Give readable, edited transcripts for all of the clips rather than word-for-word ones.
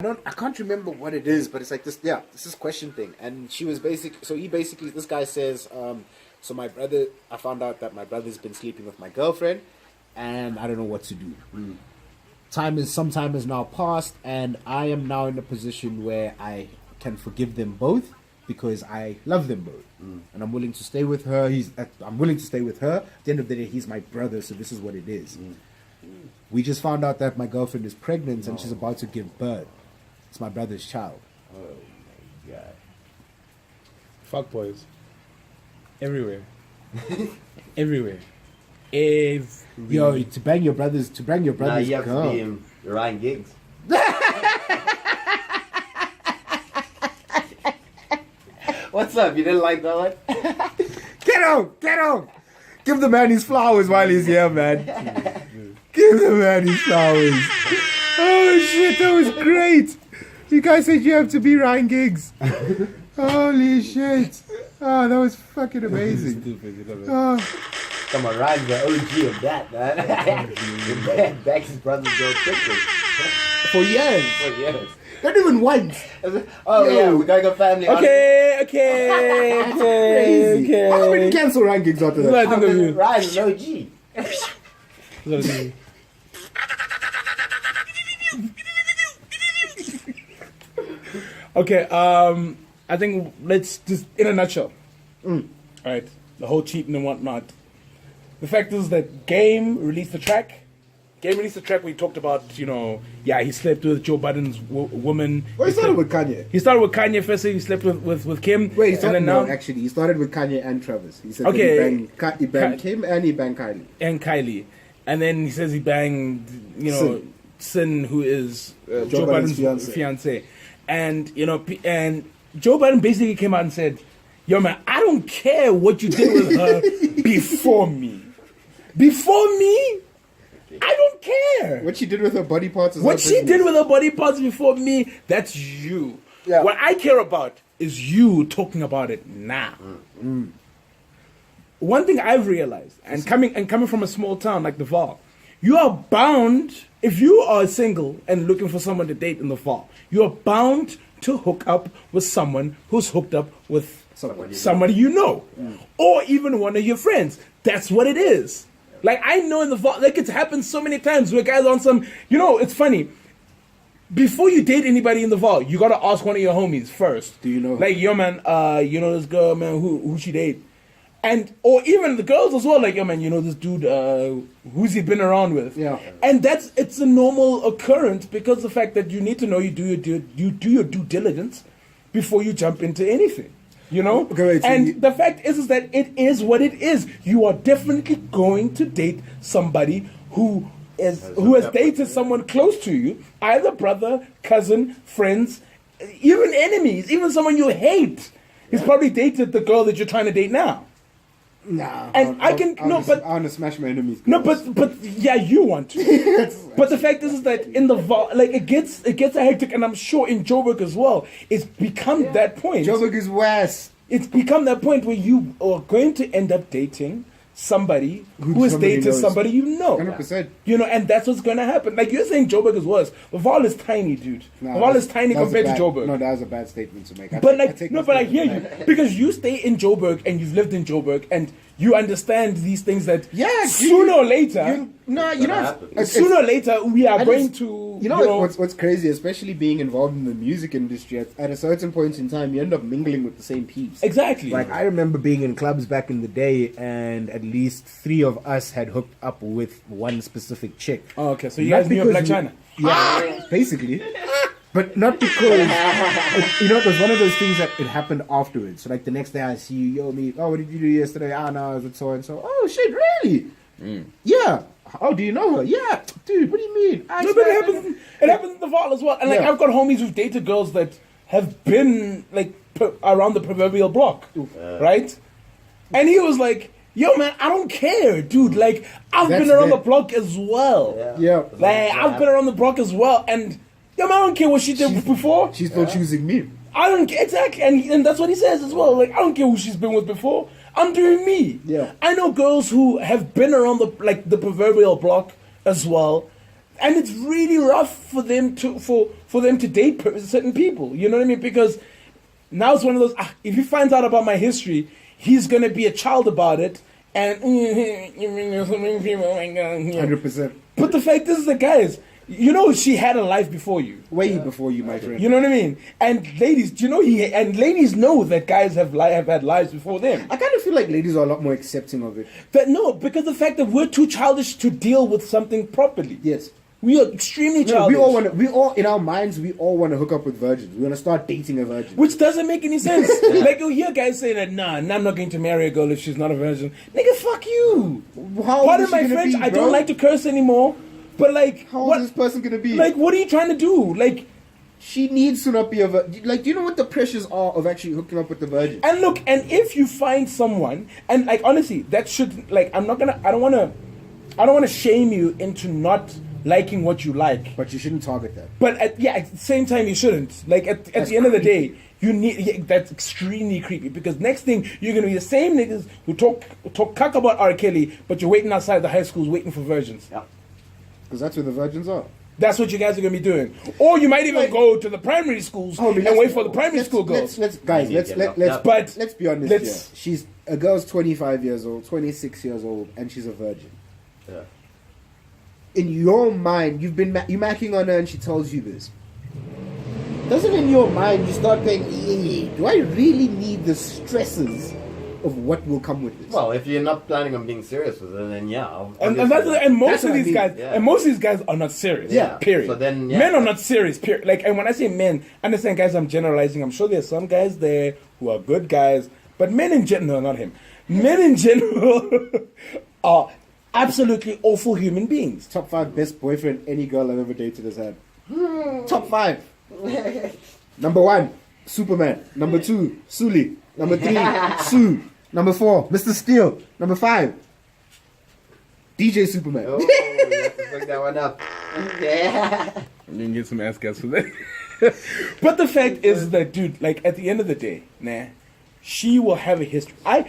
I can't remember what it is, but it's like this. Yeah, this is question thing, and she was this guy says, so my brother. I found out that my brother's been sleeping with my girlfriend, and I don't know what to do. Some time has now passed, and I am now in a position where I can forgive them both because I love them both, and I'm willing to stay with her. I'm willing to stay with her. At the end of the day, he's my brother, so this is what it is. We just found out that my girlfriend is pregnant and she's about to give birth. It's my brother's child. Oh my god. Fuck boys. Everywhere. Everywhere. Yo, to bang your brother's Nah, you have girl. to be in Ryan Giggs. What's up? You didn't like that one? Get him! Give the man his flowers while he's here, man. Give the man his flowers. Oh shit, that was great. You guys said you have to be Ryan Giggs. Holy shit. Oh, that was fucking amazing. Oh. Come on, Ryan's the OG of that, man. Back his brother's girl pictures. For years. For years. Not even once. Oh yeah, we gotta go family. Okay. How many cancel Ryan Giggs after that? Ryan's an OG. Okay, I think let's just, in a nutshell, right, the whole cheating and whatnot. The fact is that Game released the track. We talked about, he slept with Joe Budden's woman. Well, he started with Kanye. He started with Kanye first, he slept with Kim. Wait, he started with Kanye and Travis. He said that he banged Kim and he banged Kylie. And then he says he banged, Sin, who is Joe Budden's fiance. And Joe Budden basically came out and said, yo man, I don't care what you did with her before me. Before me, I don't care. What she did with her body parts is what she did with her body parts before me, that's you. Yeah. What I care about is you talking about it now. One thing I've realized, and coming from a small town like the Vaal, you are bound, if you are single and looking for someone to date in the Vaal, you are bound to hook up with someone who's hooked up with somebody you know. Or even one of your friends. That's what it is. Like, I know in the Vaal, like, it's happened so many times where guys on some, it's funny. Before you date anybody in the Vaal, you gotta ask one of your homies first. Do you know? Like, yo man, this girl, man, who she date? Or even the girls as well, like, yo man, this dude, who's he been around with? Yeah. And it's a normal occurrence because the fact that you need to know you do your due diligence before you jump into anything. Okay, wait, the fact is that it is what it is. You are definitely going to date somebody who has dated someone close to you, either brother, cousin, friends, even enemies, even someone you hate. He's probably dated the girl that you're trying to date now. Nah, and I want to smash my enemies. No, but yeah, you want to. But the fact is that in the Vaal, like it gets a hectic, and I'm sure in Joburg as well, it's become that point. Joburg is worse. It's become that point where you are going to end up dating somebody who has dated somebody you know. 100%. And that's what's going to happen. Like, you're saying Joburg is worse. The Vaal is tiny, dude. The Vaal is tiny compared to Joburg. No, that was a bad statement to make. But I hear you. Because you stay in Joburg and you've lived in Joburg and you understand these things that sooner or later... Sooner or later, we are going to... What's crazy, especially being involved in the music industry, at a certain point in time, you end up mingling with the same peeps. Exactly. Like, I remember being in clubs back in the day, and at least 3 of us had hooked up with one specific chick. Oh, okay. So you guys knew Black China? Yeah, basically. But not because... it was one of those things that it happened afterwards. So, like, the next day I see you, what did you do yesterday? No, I was with so-and-so. Oh, shit, really? Yeah. Oh, do you know her? Yeah. Dude, what do you mean? It happens in the Vaal as well. And, I've got homies who've dated girls that have been, like, around the proverbial block. Right? And he was like, yo, man, I don't care, dude. Like, I've been around the block as well. Yeah. Like, I've been around the block as well. And, yo, man, I don't care what she did before. She's still choosing me. I don't care. Exactly. And that's what he says as well. Like, I don't care who she's been with before. I'm doing me. Yeah. I know girls who have been around the proverbial block as well, and it's really rough for them for for them to date certain people. You know what I mean? Because now it's one of those, if he finds out about my history, he's going to be a child about it. And 100%. But the fact is, the guys, you know, she had a life before you. Way before you, my friend. You know what I mean? And ladies, do you know ladies know that guys have had lives before them. I kind of feel like ladies are a lot more accepting of it. But no, because the fact that we're too childish to deal with something properly. Yes. We are extremely childish. We all in our minds, we all want to hook up with virgins. We want to start dating a virgin. Which doesn't make any sense. Like, you'll hear guys saying that, nah, I'm not going to marry a girl if she's not a virgin. Nigga, fuck you. Pardon my French, I don't like to curse anymore. But like, how old is this person gonna be? Like, what are you trying to do? Like, she needs to not be a virgin. Like, do you know what the pressures are of actually hooking up with the virgin? And look, and if you find someone, and like, honestly, that should, like, I don't want to shame you into not liking what you like. But you shouldn't target that. But at the same time, you shouldn't. Like, at the end of the day, you need, that's extremely creepy, because next thing you're gonna be the same niggas who talk cuck about R. Kelly, but you're waiting outside the high schools waiting for virgins. Yeah. Because that's where the virgins are. That's what you guys are going to be doing. Or you might even go to the primary schools and wait for the primary school girls. Let's be honest here. A girl's 25 years old, 26 years old, and she's a virgin. Yeah. In your mind, you're macking on her and she tells you this. Doesn't in your mind you start thinking, do I really need the stresses of what will come with this? Well, if you're not planning on being serious with it, then yeah. And most of these guys are not serious. Yeah. Period. So then, men are not serious. Period. Like, and when I say men, understand, guys, I'm generalizing. I'm sure there's some guys there who are good guys, but men in general, no, not him. Men in general are absolutely awful human beings. Top 5 best boyfriend any girl I've ever dated has had. Top 5. Number 1, Superman. Number 2, Sully. Number 3, Sue. Number 4, Mr. Steel. Number 5, DJ Superman. Oh, you have to bring that one up. Yeah. You can get some ass gas for that. But the fact is that, dude, like, at the end of the day, she will have a history. I've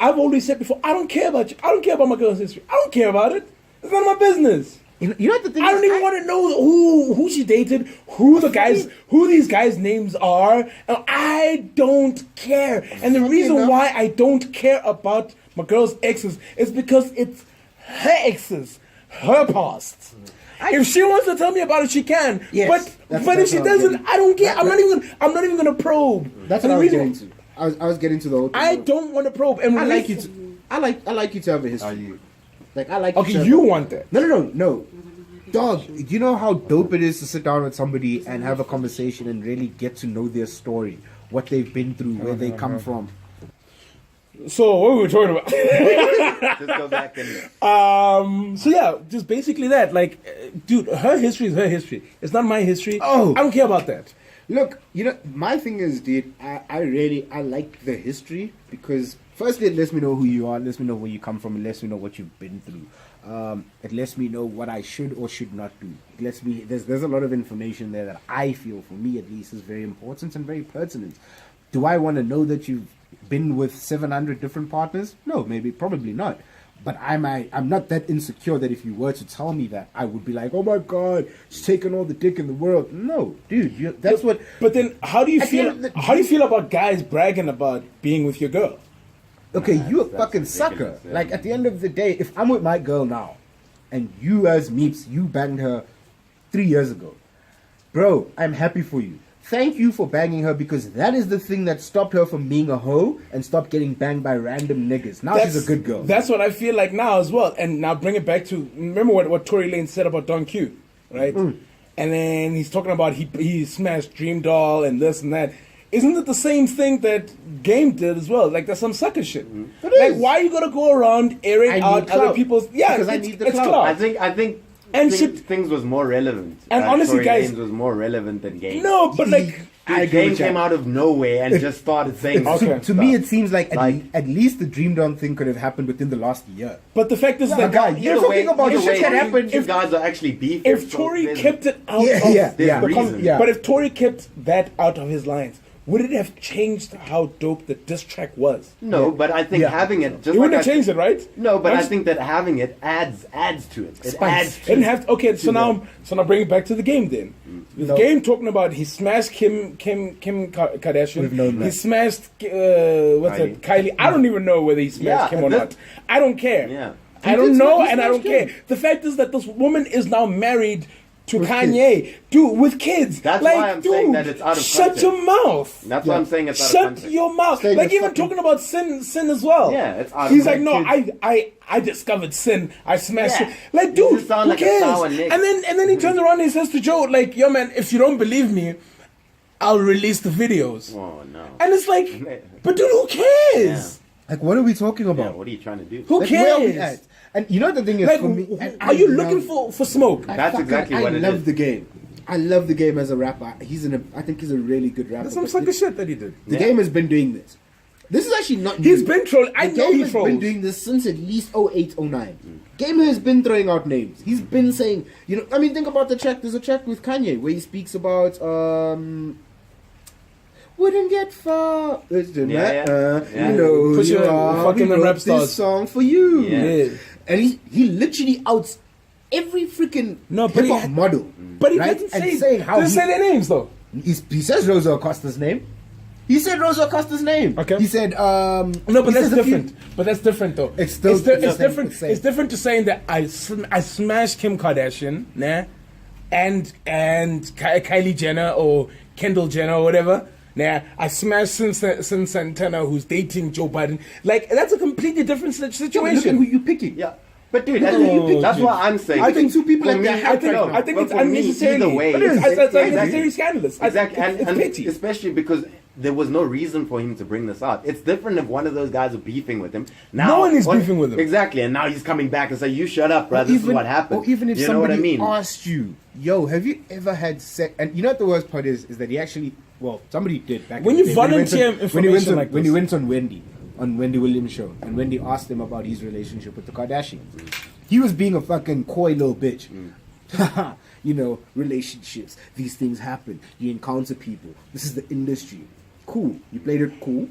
always said before, I don't care about you. I don't care about my girl's history. I don't care about it. It's none of my business. You know what the thing I don't even want to know who she dated, who these guys' names are. And I don't care. And the reason why I don't care about my girl's exes is because it's her exes, her past. If she wants to tell me about it, she can. Yes, but if she doesn't, I don't care. I'm not even gonna probe. That's what I was getting to. I was getting to the whole thing. I don't want to probe. And I like you to have a history. Are you? Like, I like. Okay, you want that? No. Dog, do you know how dope it is to sit down with somebody and have a conversation and really get to know their story, what they've been through, where they come from? So what were we talking about? Just go back and. So yeah, just basically that. Like, dude, her history is her history. It's not my history. Oh, I don't care about that. Look, my thing is, dude, I like the history because firstly, it lets me know who you are, it lets me know where you come from, it lets me know what you've been through. It lets me know what I should or should not do. It lets me, there's a lot of information there that I feel, for me at least, is very important and very pertinent. Do I want to know that you've been with 700 different partners? No, probably not. But I'm not that insecure that if you were to tell me that, I would be like, oh my God, she's taking all the dick in the world. No, dude, that's what. But then, how do you feel? How do you feel about guys bragging about being with your girl? Okay, you a fucking sucker. Yeah. Like, at the end of the day, if I'm with my girl now, and you as Meeps, you banged her 3 years ago, bro, I'm happy for you. Thank you for banging her, because that is the thing that stopped her from being a hoe and stopped getting banged by random niggas. Now she's a good girl. That's what I feel like now as well. And now bring it back to, remember what Tory Lanez said about Don Q, right? And then he's talking about he smashed Dream Doll and this and that. Isn't it the same thing that Game did as well? Like, that's some sucker shit. Like, why are you gonna go around airing out other people's? Yeah, because I need the clout. I think. And things was more relevant. And honestly, Tory guys, Lanez was more relevant than Game. No, but like, Game came out of nowhere and just started saying. To me, it seems like at least the Dream Doll thing could have happened within the last year. But the fact is that you're talking about shit that happened. If guys are actually beefing, if Tory kept it out, there's reason. But if Tory kept that out of his lines, would it have changed how dope the diss track was? No, but I think having it just It wouldn't like have changed it, right? No, but I That's- think that having it adds to it. It Spice. adds It to didn't have to, okay, so now bring it back to the game then. The No. game talking about he smashed Kim Kardashian. We've known He that. smashed Kylie. I don't even know whether he smashed Yeah, Kim or that- not. I don't care. Yeah. I don't did know smash- he and I don't smashed care. The fact is that this woman is now married to With Kanye, dude, with kids. That's like, why I'm dude, saying that it's out of shut context. your mouth. That's why I'm saying it's out of Shut context. your mouth. Saying Like it's even fucking- talking about sin as well. Yeah, it's out of He's like, context. no, I discovered sin. I smashed Yeah. it. Like, You dude, just sound who like a cares? sour Nick. And then he turns around and he says to Joe, like, yo man, if you don't believe me, I'll release the videos. Oh no. And it's like, but dude, who cares? Like, what are we talking Yeah, about? what are you trying to do? Who Like, where are we cares? at? And you know the thing is, Like, for me, and are you I looking love- for smoke? That's exactly what I it love is. the game. I love the game as a rapper. I think he's a really good rapper. That's some but sucker the, shit that he did. the game has been doing this. This is actually not. He's new. been trolling. I The know game he has been trolls. doing this since at least 08, 09. Gamer has been throwing out names. He's been saying, you know, I mean, think about the track. There's a track with Kanye where he speaks about wouldn't get far. Yeah. You know, Push you your are, fucking we wrote rap stars. this song for you. Yeah. And he literally outs every freaking No, but hip hop he- model. But he right? didn't And say, saying how didn't say their names though. he says Rosa Acosta's name. He said Rosa Acosta's name. Okay. He said No, he but that's says a few- different. But that's different though. It's still- it's, di- it's it's same- different. it's same. It's different to saying that I smashed Kim Kardashian, nah, and Kylie Jenner or Kendall Jenner or whatever. Nah, I smashed Sin Santana who's dating Joe Budden. Like that's a completely different Look at who situation. you picking. Yeah. But dude, No, that's dude. what I'm saying. I think two people For at me, their head right now. I think but it's for me, unnecessarily. either way, It is. It's exactly. unnecessarily scandalous. Exactly, It's and petty. especially because there was no reason for him to bring this up. It's different if one of those guys are beefing with him. Now, No one is beefing with him. Exactly, and now he's coming back and say, "You shut up, bro. This is what happened." Or even if you know what somebody I mean? asked you, "Yo, have you ever had sex?" And you know what the worst part is that he actually, well, somebody did back When in the you day. volunteer when he went information on, like when this. he went on Wendy Williams' show, and Wendy asked him about his relationship with the Kardashians, he was being a fucking coy little bitch. You know, relationships, these things happen. You encounter people. This is the industry. Cool. You played it cool.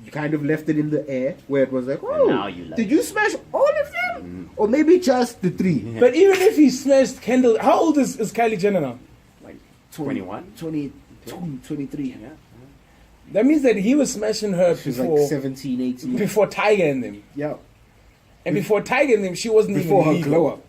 You kind of left it in the air where it was like, oh, now you like did you smash all of them? Or maybe just the three? But even if he smashed Kendall, how old is Kylie Jenner now? Like 21. 23. Yeah. That means that he was smashing her She's before like 17, 18. before Tiger and them. Yeah. And before Tiger and them, she wasn't Before even her legal. glow up.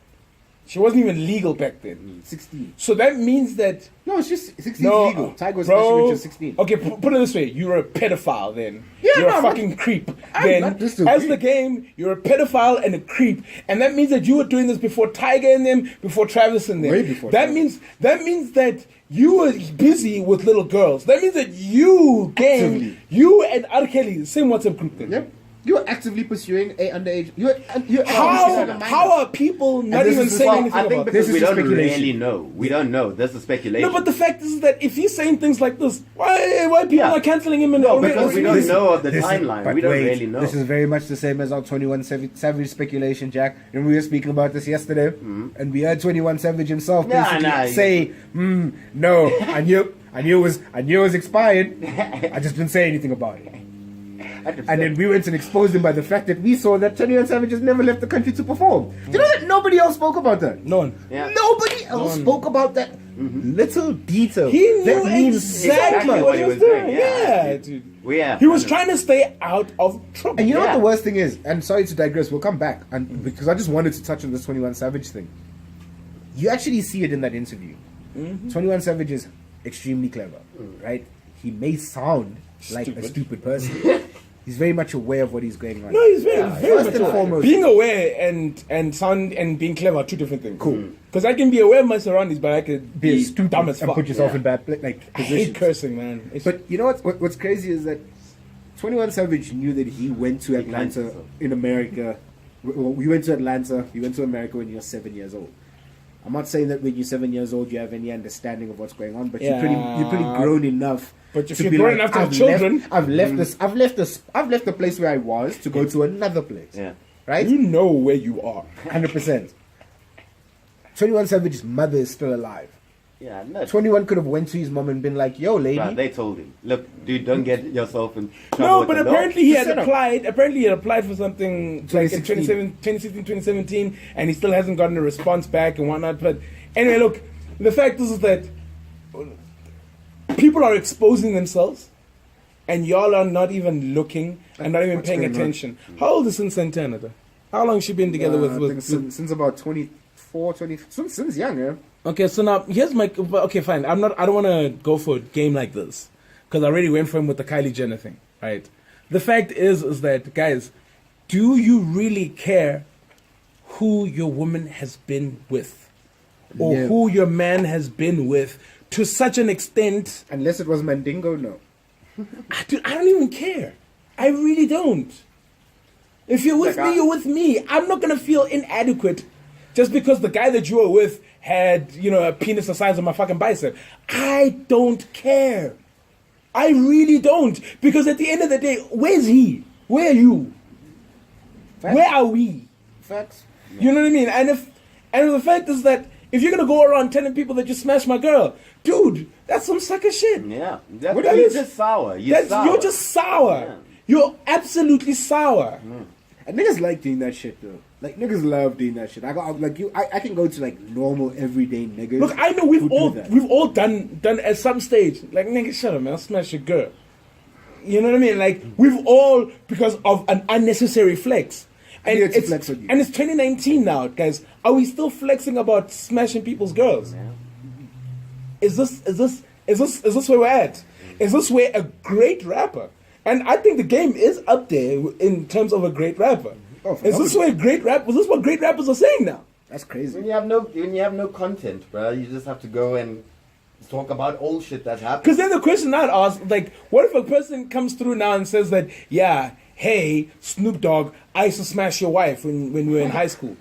She wasn't even legal back then. 16. So that means that No, it's just 16 no, legal. Tiger was bro, smashing when she was 16. Okay, put it this way: you're a pedophile. Then Yeah, you're no, a I'm fucking not- creep. I'm Then not just as a the creep. game, you're a pedophile and a creep, and that means that you were doing this before Tiger and them, before Travis and them. Way before that Travis. means that you were busy with little girls. That means that you game, Actively. you and R. Kelly, same WhatsApp group. Then. Yep. You're actively pursuing a underage. You're How are people not this even is- saying well, anything I think about because this? This we is just don't speculation. really know. We don't know. This is speculation. No, but the fact is that if he's saying things like this, why people Yeah. are canceling him? And No, already- because we already- don't know of the This is- timeline. but We don't wait, really know. This is very much the same as our 21 Savage speculation, Jack. And we were speaking about this yesterday, and we heard 21 Savage himself basically say, "No, I knew it was expired. I just didn't say anything about it." 100%. And then we went and exposed him by the fact that we saw that 21 Savage has never left the country to perform. Do you know that nobody else spoke about that? No one. Yeah. Nobody else spoke about that little detail. He knew that means exactly so what much. he was doing. Yeah, dude. Yeah. He was trying to stay out of trouble. And you know Yeah. what the worst thing is? And sorry to digress, we'll come back. And because I just wanted to touch on this 21 Savage thing. You actually see it in that interview. 21 Savage is extremely clever, right? He may sound like a Stupid. stupid person. He's very much aware of what is going on. No, he's very First much and aware. foremost. Being aware and sound and being clever are two different things. Cool. Because I can be aware of my surroundings, but I could be stupid dumb as and fuck. put yourself Yeah. in bad I hate positions. cursing, man. It's- But you know what's crazy is that 21 Savage knew that he went to Atlanta himself. in America. Well, we went to Atlanta. You went to America when you're 7 years old. I'm not saying that when you're 7 years old you have any understanding of what's going on, but you're pretty grown enough. But if to you're be grown like, enough to have I've children- I've left the place where I was to go to another place. Yeah. Right? you know where you are. 100%. 21 Savage's mother is still alive. Yeah, no. 21 could have went to his mom and been like, yo, lady. Bruh, they told him, look, dude, don't get yourself in trouble. No, with but the law. apparently he had Set up. applied. Apparently he had applied for something like in 2016. 2017, and he still hasn't gotten a response back and whatnot. But anyway, look, the fact is that people are exposing themselves, and y'all are not even looking and not even What's paying going on? attention. How old is Santana? Though? How long has she been together I think with since about 24, 20, since young, yeah. Okay, so now here's my. Okay, fine. I don't want to go for a game like this because I already went for him with the Kylie Jenner thing, right? The fact is that, guys, do you really care who your woman has been with, or Yeah. who your man has been with to such an extent? Unless it was Mandingo, no. Dude, I don't even care. I really don't. If you're with me, you're with me. I'm not gonna feel inadequate just because the guy that you were with had, a penis the size of my fucking bicep. I don't care. I really don't. Because at the end of the day, where's he? Where are you? Facts. Where are we? Facts. You know what I mean? And the fact is that if you're gonna go around telling people that you smashed my girl, dude, that's some sucker shit. Yeah, What you're is- just sour. You're sour. You're just sour. Yeah. You're absolutely sour. And niggas like doing that shit though. Like niggas love doing that shit. I can go to like normal everyday niggas. Look, I know who we've do that. all done at some stage. Like, nigga, shut up, man. I'll smash your girl. You know what I mean? Like, we've all, because of an unnecessary flex. And Yeah, it's a flex on you. and it's 2019 now, guys. Are we still flexing about smashing people's girls? Is this where we're at? Is this where a great rapper? And I think the game is up there in terms of a great rapper. Oh, Is this where great rap? Was this what great rappers are saying now? That's crazy. When you have no content, bro, you just have to go and talk about old shit that's happened. Because then the question I'd ask, like, what if a person comes through now and says that, yeah, hey, Snoop Dogg, I used to smash your wife when we were in high school.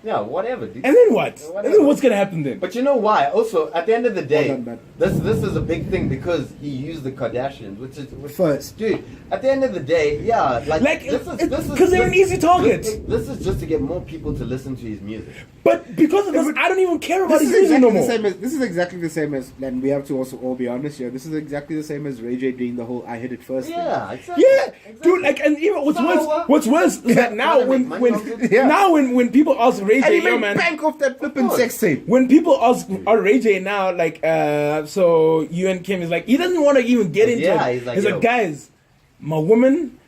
Yeah, whatever, dude. And then what? Whatever. And then what's going to happen then? But you know why? Also, at the end of the day, Hold on, man. this is a big thing because he used the Kardashians, which is First. dude. At the end of the day, yeah, like Because they're an easy target. This is just to get more people to listen to his music. But because of this, I don't even care about This his is, music exactly no the more. same as, this is exactly the same as, and we have to also all be honest here, this is exactly the same as Ray J doing the whole I hit it first thing. Yeah, exactly. Yeah, exactly. dude. Like, and even what's worse is that now Trying to make money off it. Yeah. now when people ask Ray And J, he yo made man, bank off that flipping course. sex tape. when people ask Ray J now, like, so you and Kim is like, he doesn't want to even get into Yeah, it. he's like, yo. guys, my woman,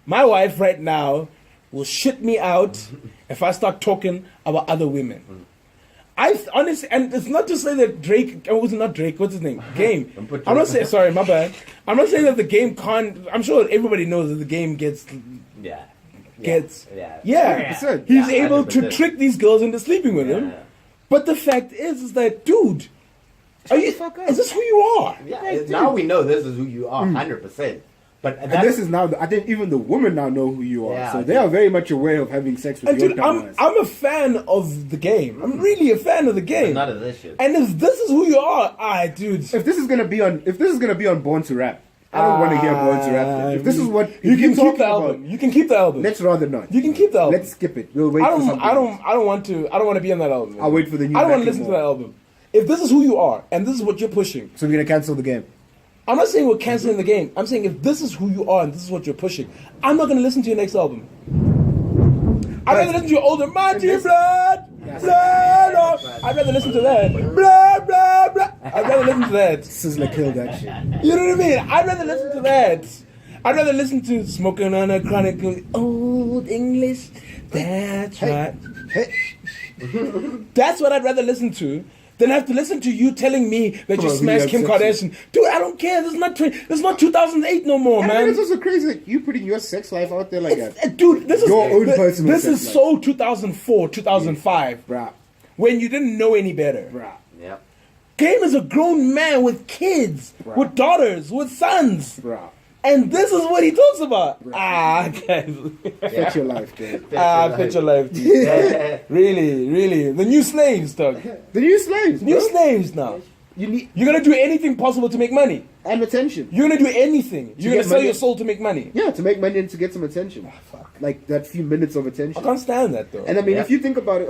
my wife right now will shit me out if I start talking about other women. I honestly, and it's not to say that Drake, oh, was it not Drake? What's his name? Game. Don't put I'm your- not saying, sorry, my bad. I'm not saying that the game can't. I'm sure everybody knows that the game gets. Yeah. Yeah. 100%. He's Yeah, able to 100%. trick these girls into sleeping with him. Yeah. But the fact is that, dude, are you, the fuck up. is this who you are? Yeah, now we know this is who you are, 100%. But And this is now, I think even the women now know who you are. Yeah, so I they think- are very much aware of having sex with And your dude, dumb ass. I'm a fan of the game. I'm really a fan of the game. none of this shit. And if this is who you are, dude. If this is gonna be on Born to Rap, I don't want to hear Born to Rap. If this is what you if can you're keep talking the about, album. You can keep the album. let's rather not. You can keep the album. Let's skip it. We'll wait I for don't. something. I don't. else. I don't want to. I don't want to be on that album. I'll wait for the new I don't want to Back listen in to that More. album. If this is who you are and this is what you're pushing, So we're gonna cancel the game. I'm not saying we're canceling the game. I'm saying if this is who you are and this is what you're pushing, I'm not going to listen to your next album. I'd rather listen to your older Marty Blood, Blood. I'd rather listen to that. Blah, blah, blah. I'd rather listen to that. Sizzler killed that shit. You know what I mean? I'd rather listen to that. I'd rather listen to Smoking on a Chronic Old English. That's right. That's what I'd rather listen to than have to listen to you telling me that you Come on, smashed really Kim upsets Kardashian. Dude, I don't care. This is not 2008 no more, And man. it's also crazy that you putting your sex life out there like that. Dude, this is Your own personal This sex is life. so 2004, 2005, Bruh. when you didn't know any better. Bruh. Yeah. Game is a grown man with kids, Bruh. with daughters, with sons. Bruh. And this is what he talks about. Ah, guys. Fetch your life, dude. Picture life. Dude. Really, really. The new slaves, dog. The new slaves, New bro. slaves now. You need You're gonna do anything possible to make money. and attention. You're gonna do anything. You're gonna get sell money. your soul to make money. Yeah, to make money and to get some attention. Fuck. Like that few minutes of I attention. can't stand that though. And I mean, Yeah. if you think about it,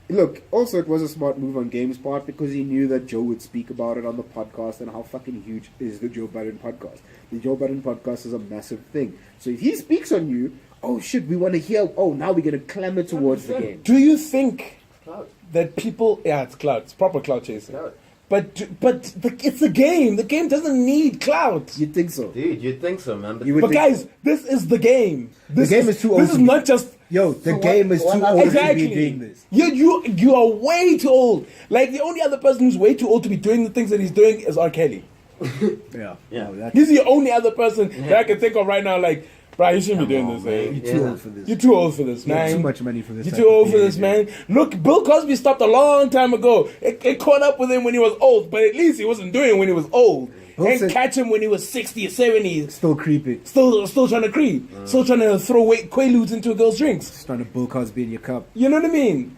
Look, also it was a smart move on Game's part because he knew that Joe would speak about it on the podcast and how fucking huge is the Joe Budden podcast. The Joe Budden podcast is a massive thing. So if he speaks on you, oh shit, we want to hear, oh, now we're going to clamor towards the game. Do you think Cloud. that people... Yeah, it's cloud. It's proper cloud chasing. Cloud. But it's a game. The game doesn't need cloud. You'd think so. Dude, you'd think so, man. You would But think guys, so. this is the game. The game is too old This to is be- not just... Yo, the So game is what too other- old Exactly. to be doing this. You are way too old. Like, the only other person who's way too old to be doing the things that he's doing is R. Kelly. Yeah. Yeah. No, that- He's the only other person that I can think of right now, like, bro, you shouldn't be doing Come on, this, eh? man. You're too old for this. You're too old for this, You have man. too much money for this. You're type too of old for this, behavior. man. Look, Bill Cosby stopped a long time ago. It caught up with him when he was old, but at least he wasn't doing it when he was old. Bill And said- catch him when he was 60 or 70. Still creepy. Still trying to creep. Still trying to throw Quaaludes into a girl's drinks. Just trying to Bill Cosby in your cup. You know what I mean?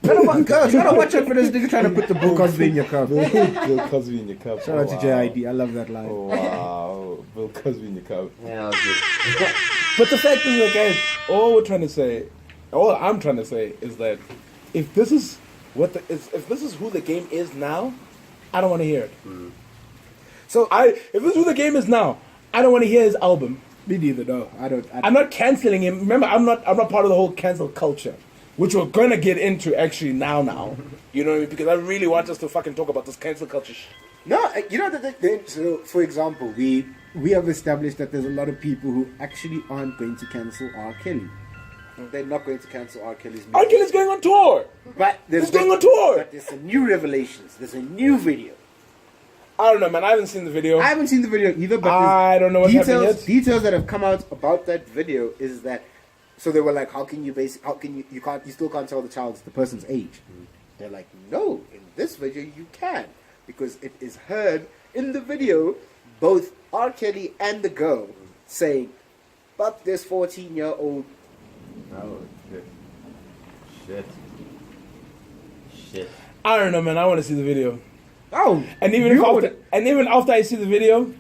Girls, gotta watch out for this nigga trying to put the Bill Cosby in your cup. Bill Cosby in your cup. Shout out to JID. I love that line. Oh, wow. Bill Cosby in your cup. Yeah, that was good. But the fact is, like, guys, all I'm trying to say is that if this is if this is who the game is now, I don't want to hear it. So If this is who the game is now, I don't want to hear his album. me neither. No, I don't. I'm not canceling him. Remember, I'm not part of the whole cancel culture, which we're gonna get into actually now. You know what I mean? Because I really want us to fucking talk about this cancel culture. No, you know that. So, for example, we have established that there's a lot of people who actually aren't going to cancel R. Kelly. They're not going to cancel R. Kelly's music. R. Kelly's going on tour. But He's going on tour. But there's some new revelations. There's a new video. I don't know, man. I haven't seen the video. I haven't seen the video either, but I don't know what's happening yet. Details that have come out about that video is that, so they were like, you still can't tell the person's age. They're like, no, in this video you can, because it is heard in the video, both R. Kelly and the girl saying, "Fuck this 14-year-old." Oh, shit. Shit. I don't know, man. I want to see the video. Oh, And even after I see the video,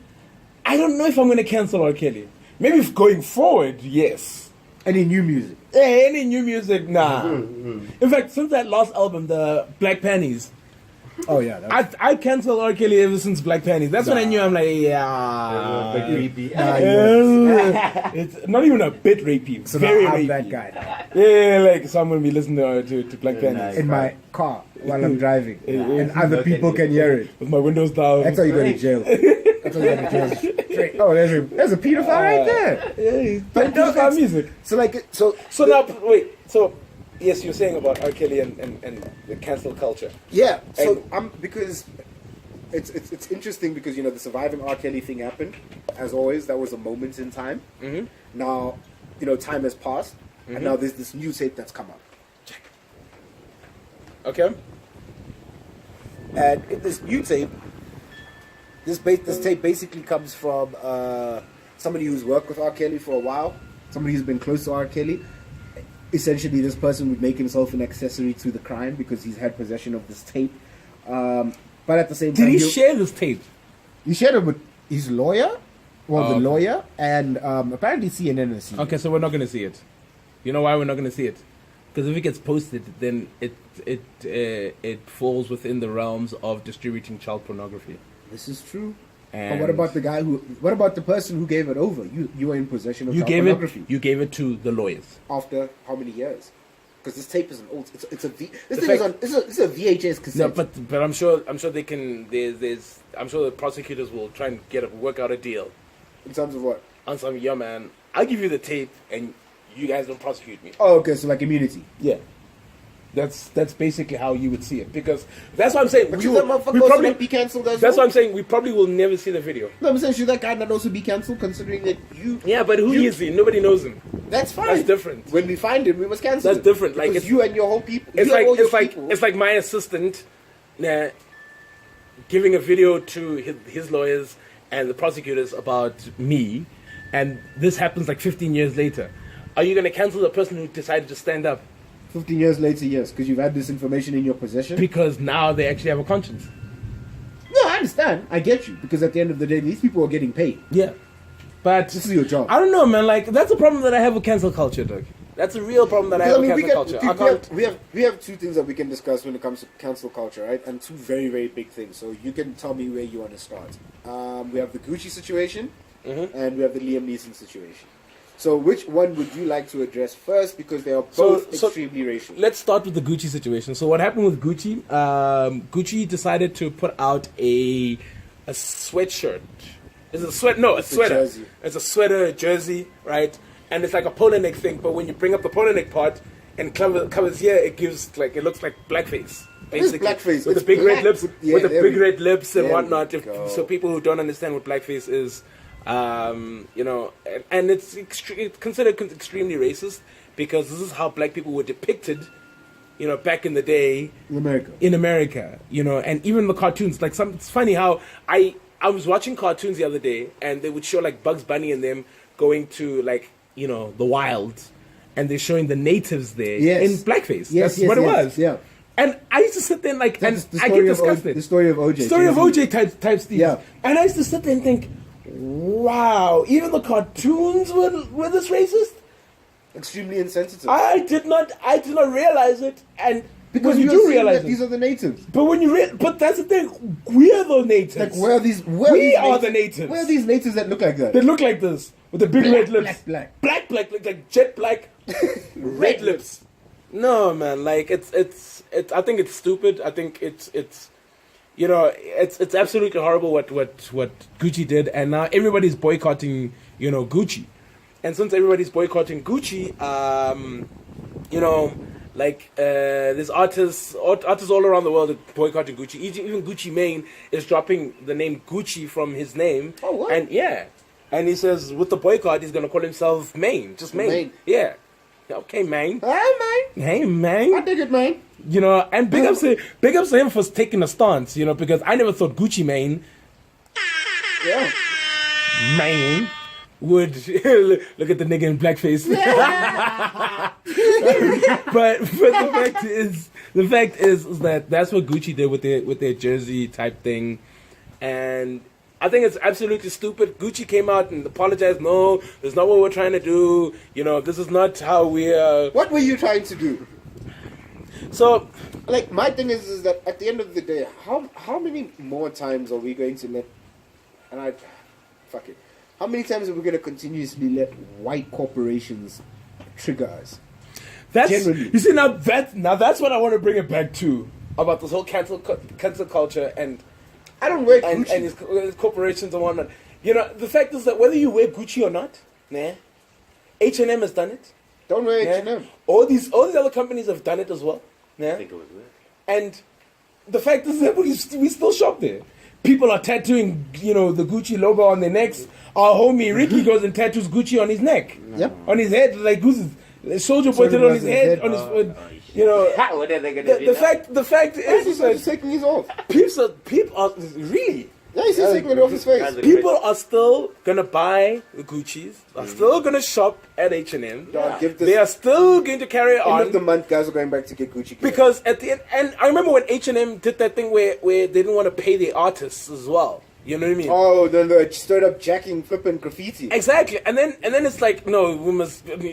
I don't know if I'm going to cancel R. Kelly. Maybe if going forward, yes. any new music. Hey, any new music, nah. In fact, since that last album, the Black Panties, Oh yeah, that I canceled R. Kelly ever since Black Panties. That's when I knew I'm like, yeah. Bit creepy. It's not even a bit rapey. so very now I'm rapey. that guy Yeah, like so I'm gonna be listening to Black Yeah, Panties nice. in my car while I'm driving, Yeah. and other people can hear it. with my windows down. That's how you go to jail. That's how you go to jail. Straight. Oh, there's a pedophile right there. Yeah, he's But playing no, pedophile it's- music. So like, so Now, wait. So, yes, you're saying about R. Kelly and the cancel culture. yeah. So And- I'm because it's interesting because the surviving R. Kelly thing happened. As always, that was a moment in time. Mm-hmm. Now, time has passed, and now there's this new tape that's come out. Okay. And in this new tape, this tape basically comes from somebody who's worked with R. Kelly for a while, somebody who's been close to R. Kelly. Essentially, this person would make himself an accessory to the crime because he's had possession of this tape. But at the same Did time, he share this tape? he shared it with his lawyer, the okay. lawyer, and apparently CNN has seen it. Okay, so we're not going to see it. You know why we're not going to see it? Because if it gets posted, then it falls within the realms of distributing child pornography. This is true. And But what about the guy what about the person who gave it over? You were in possession of you child gave pornography. it? You gave it to the lawyers. After how many years? Because this tape is an old. It's a V. This The thing is fact- on. This is a VHS cassette. No, but I'm sure they can. I'm sure the prosecutors will try and work out a deal. in terms of what? On some, yeah, man, I'll give you the tape and you guys don't prosecute me. Oh, okay. So like immunity. Yeah. That's basically how you would see it, because that's what I'm saying. But we should will- that motherfucker we also probably, not be cancelled as that's well? what I'm saying. We probably will never see the video. No, I'm saying should that guy not also be cancelled, considering that you? Yeah, but who is he? Nobody knows him. That's fine. That's different. When we find him, we must cancel. That's him. different. Like, Because it's- you and your whole people. It's you and all your like people. it's like my assistant giving a video to his lawyers and the prosecutors about me, and this happens like 15 years later. Are you going to cancel the person who decided to stand up 15 years later, yes, because you've had this information in your possession. because now they actually have a conscience? No, I understand. I get you, because at the end of the day, these people are getting paid. Yeah, but This is your job. I don't know, man. Like, that's a problem that I have with cancel culture, dog. That's a real problem that I have with cancel culture. We have two things that we can discuss when it comes to cancel culture, right? And two very, very big things. So you can tell me where you want to start. We have the Gucci situation, and we have the Liam Neeson situation. So which one would you like to address first? Because they are both extremely racial. Let's start with the Gucci situation. So what happened with Gucci? Gucci decided to put out a sweatshirt. It's a sweater. No, a sweater. It's a sweater, jersey, right? And it's like a polo neck thing. But when you bring up the polo neck part and covers here, it looks like blackface. Basically, blackface with the big red lips, big red lips and whatnot. So people who don't understand what blackface is, and it's considered extremely racist because this is how black people were depicted, back in the day in America, and even the cartoons. Like it's funny how I was watching cartoons the other day, and they would show like Bugs Bunny and them going to the wild, and they're showing the natives there in blackface. That's what it was. Yeah. And I used to sit there and I get disgusted. The story of OJ. Story of OJ type Steve. Yeah. And I used to sit there and think, wow, even the cartoons were this racist? Extremely insensitive. I did not realize it, and because you do realize that these are the natives. But but that's the thing, we are the natives. Like we are the natives. Where are these natives that look like that? They look like this with the big red lips. Black, like jet black, red lips. No man, like it's. I think it's stupid. I think it's absolutely horrible what Gucci did, and now everybody's boycotting Gucci, and since everybody's boycotting Gucci, there's artists all around the world that boycotting Gucci. Even Gucci Mane is dropping the name Gucci from his name. Oh what? And he says with the boycott he's gonna call himself Mane, just Mane. Yeah. Okay, Mane. Hey, Mane. I dig it, Mane. And big ups to him for taking a stance, because I never thought Gucci Mane, Mane, would look at the nigga in blackface. but the fact is that that's what Gucci did with their jersey type thing, and I think it's absolutely stupid. Gucci came out and apologized. No, that's not what we're trying to do. This is not how we are. What were you trying to do? So, my thing is that at the end of the day, how many more times are we going to let? Fuck it. How many times are we going to continuously let white corporations trigger us? You see, now that's what I want to bring it back to about this whole cancel culture and. I don't wear Gucci. And his corporations and whatnot. The fact is that whether you wear Gucci or not, H&M has done it. Don't wear H&M. All these other companies have done it as well. I think it was weird. And the fact is that we still shop there. People are tattooing, the Gucci logo on their necks. Our homie Ricky goes and tattoos Gucci on his neck. Yep. On his head, like Soldier Boy did on his head, on his foot. What are they gonna do? The fact is that he's taking his off. People are really. Yeah, he's taking it off his face. People are still gonna buy the Gucci's. Are still gonna shop at H&M. They are still going to carry on. End of the month, guys are going back to get Gucci. Because at the end, and I remember when H&M did that thing where they didn't want to pay the artists as well. You know what I mean? Oh, the straight up jacking, flipping graffiti. Exactly, and then it's like, no,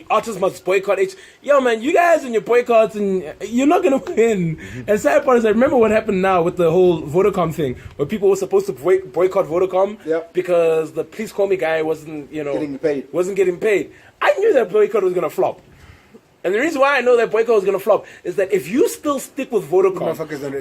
artists must boycott Yo, man, you guys and your boycotts, and you're not gonna win. And sad part is, I remember what happened now with the whole Vodacom thing, where people were supposed to boycott Vodacom because the Please Call Me guy wasn't getting paid. I knew that boycott was gonna flop. And the reason why I know that boycott was going to flop is that if you still stick with Vodacom,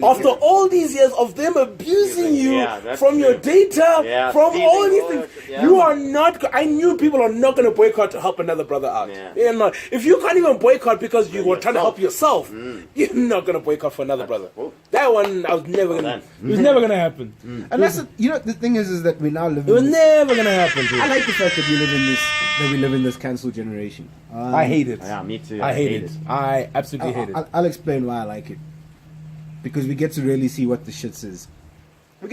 after all these years of them abusing you from your data, from all these things, you are not. I knew people are not going to boycott to help another brother out. They're not. If you can't even boycott because you were trying to help yourself, you're not going to boycott for another brother. That one, I was never going to. It was never going to happen. And that's the thing is that we now live. It was never going to happen. I like the fact that we live in this cancel generation. I hate it. Yeah, me too. I hate it. I absolutely hate it. I'll explain why I like it. Because we get to really see what the shits is. We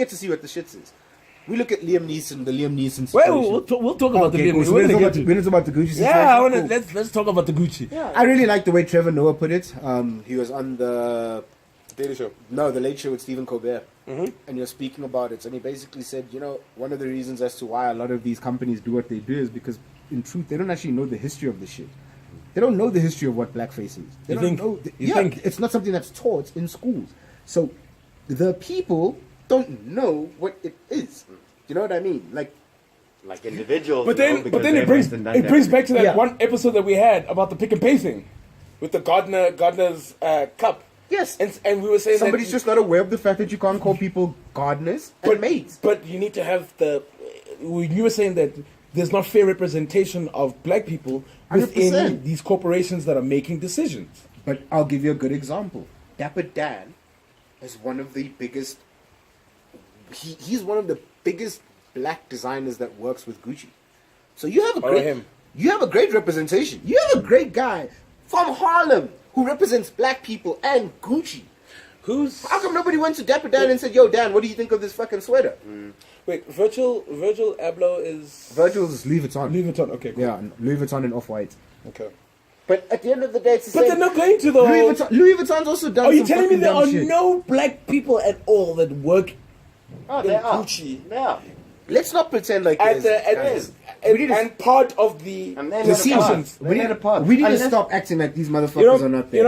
We look at Liam Neeson, the Liam Neeson situation. We'll talk about the Liam Neeson. We're going to talk about the Gucci situation. Yeah, let's talk about the Gucci. Yeah. I really like the way Trevor Noah put it. He was on the Daily Show. No, the Late Show with Stephen Colbert. Mm-hmm. And you're speaking about it. And he basically said, one of the reasons as to why a lot of these companies do what they do is because, in truth, they don't actually know the history of the shit. They don't know the history of what blackface is. They You don't think? know. You think? It's not something that's taught in schools. So the people don't know what it is. You know what I mean? Like individuals. But then it brings back to that one episode that we had about the pick and pay thing with the Gardner's cup. yes, And we were saying somebody's just not aware of the fact that you can't call people gardeners and maids. But you need to have you were saying that there's not fair representation of black people within 100%. these corporations that are making decisions. But I'll give you a good example. Dapper Dan is one of the biggest. He's one of the biggest black designers that works with Gucci. So you have a great representation. You have a great guy from Harlem who represents black people and Gucci. How come nobody went to Dapper Dan and said, "Yo, Dan, what do you think of this fucking sweater?" Wait, Virgil Abloh is Virgil's Louis Vuitton. Louis Vuitton. Okay, cool. Yeah, Louis Vuitton and Off-White. Okay. But at the end of the day, it's the But same. they're not going to the Louis Vuitton's also done. Are you some telling me fucking there dumb are shit. no black people at all that work Oh, in they are. Gucci? Yeah. Let's not pretend like And there's- part of the And then discussions. we need, apart. we need to Unless- stop acting like these motherfuckers are not there.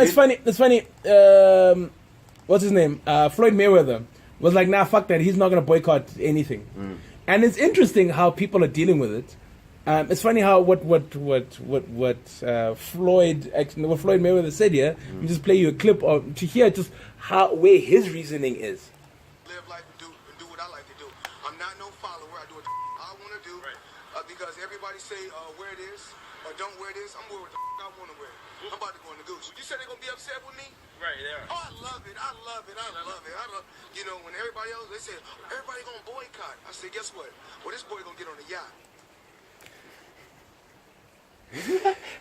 It's funny. It's funny. What's his name? Floyd Mayweather was like, "Nah, fuck that. He's not gonna boycott anything." And it's interesting how people are dealing with it. It's funny how what Floyd Mayweather said here. We just play you a clip to hear just where his reasoning is. Live life and do what I like to do. I'm not no follower. I do what I want to do because everybody say wear this or don't wear this. I'm wearing what the I want to wear. I'm about to go in the goose. You said they're gonna be upset with me? Right there. Oh, I love it. I love it. I love it. You know, when everybody else they say everybody gonna boycott. I said, guess what? Well, this boy gonna get on the yacht.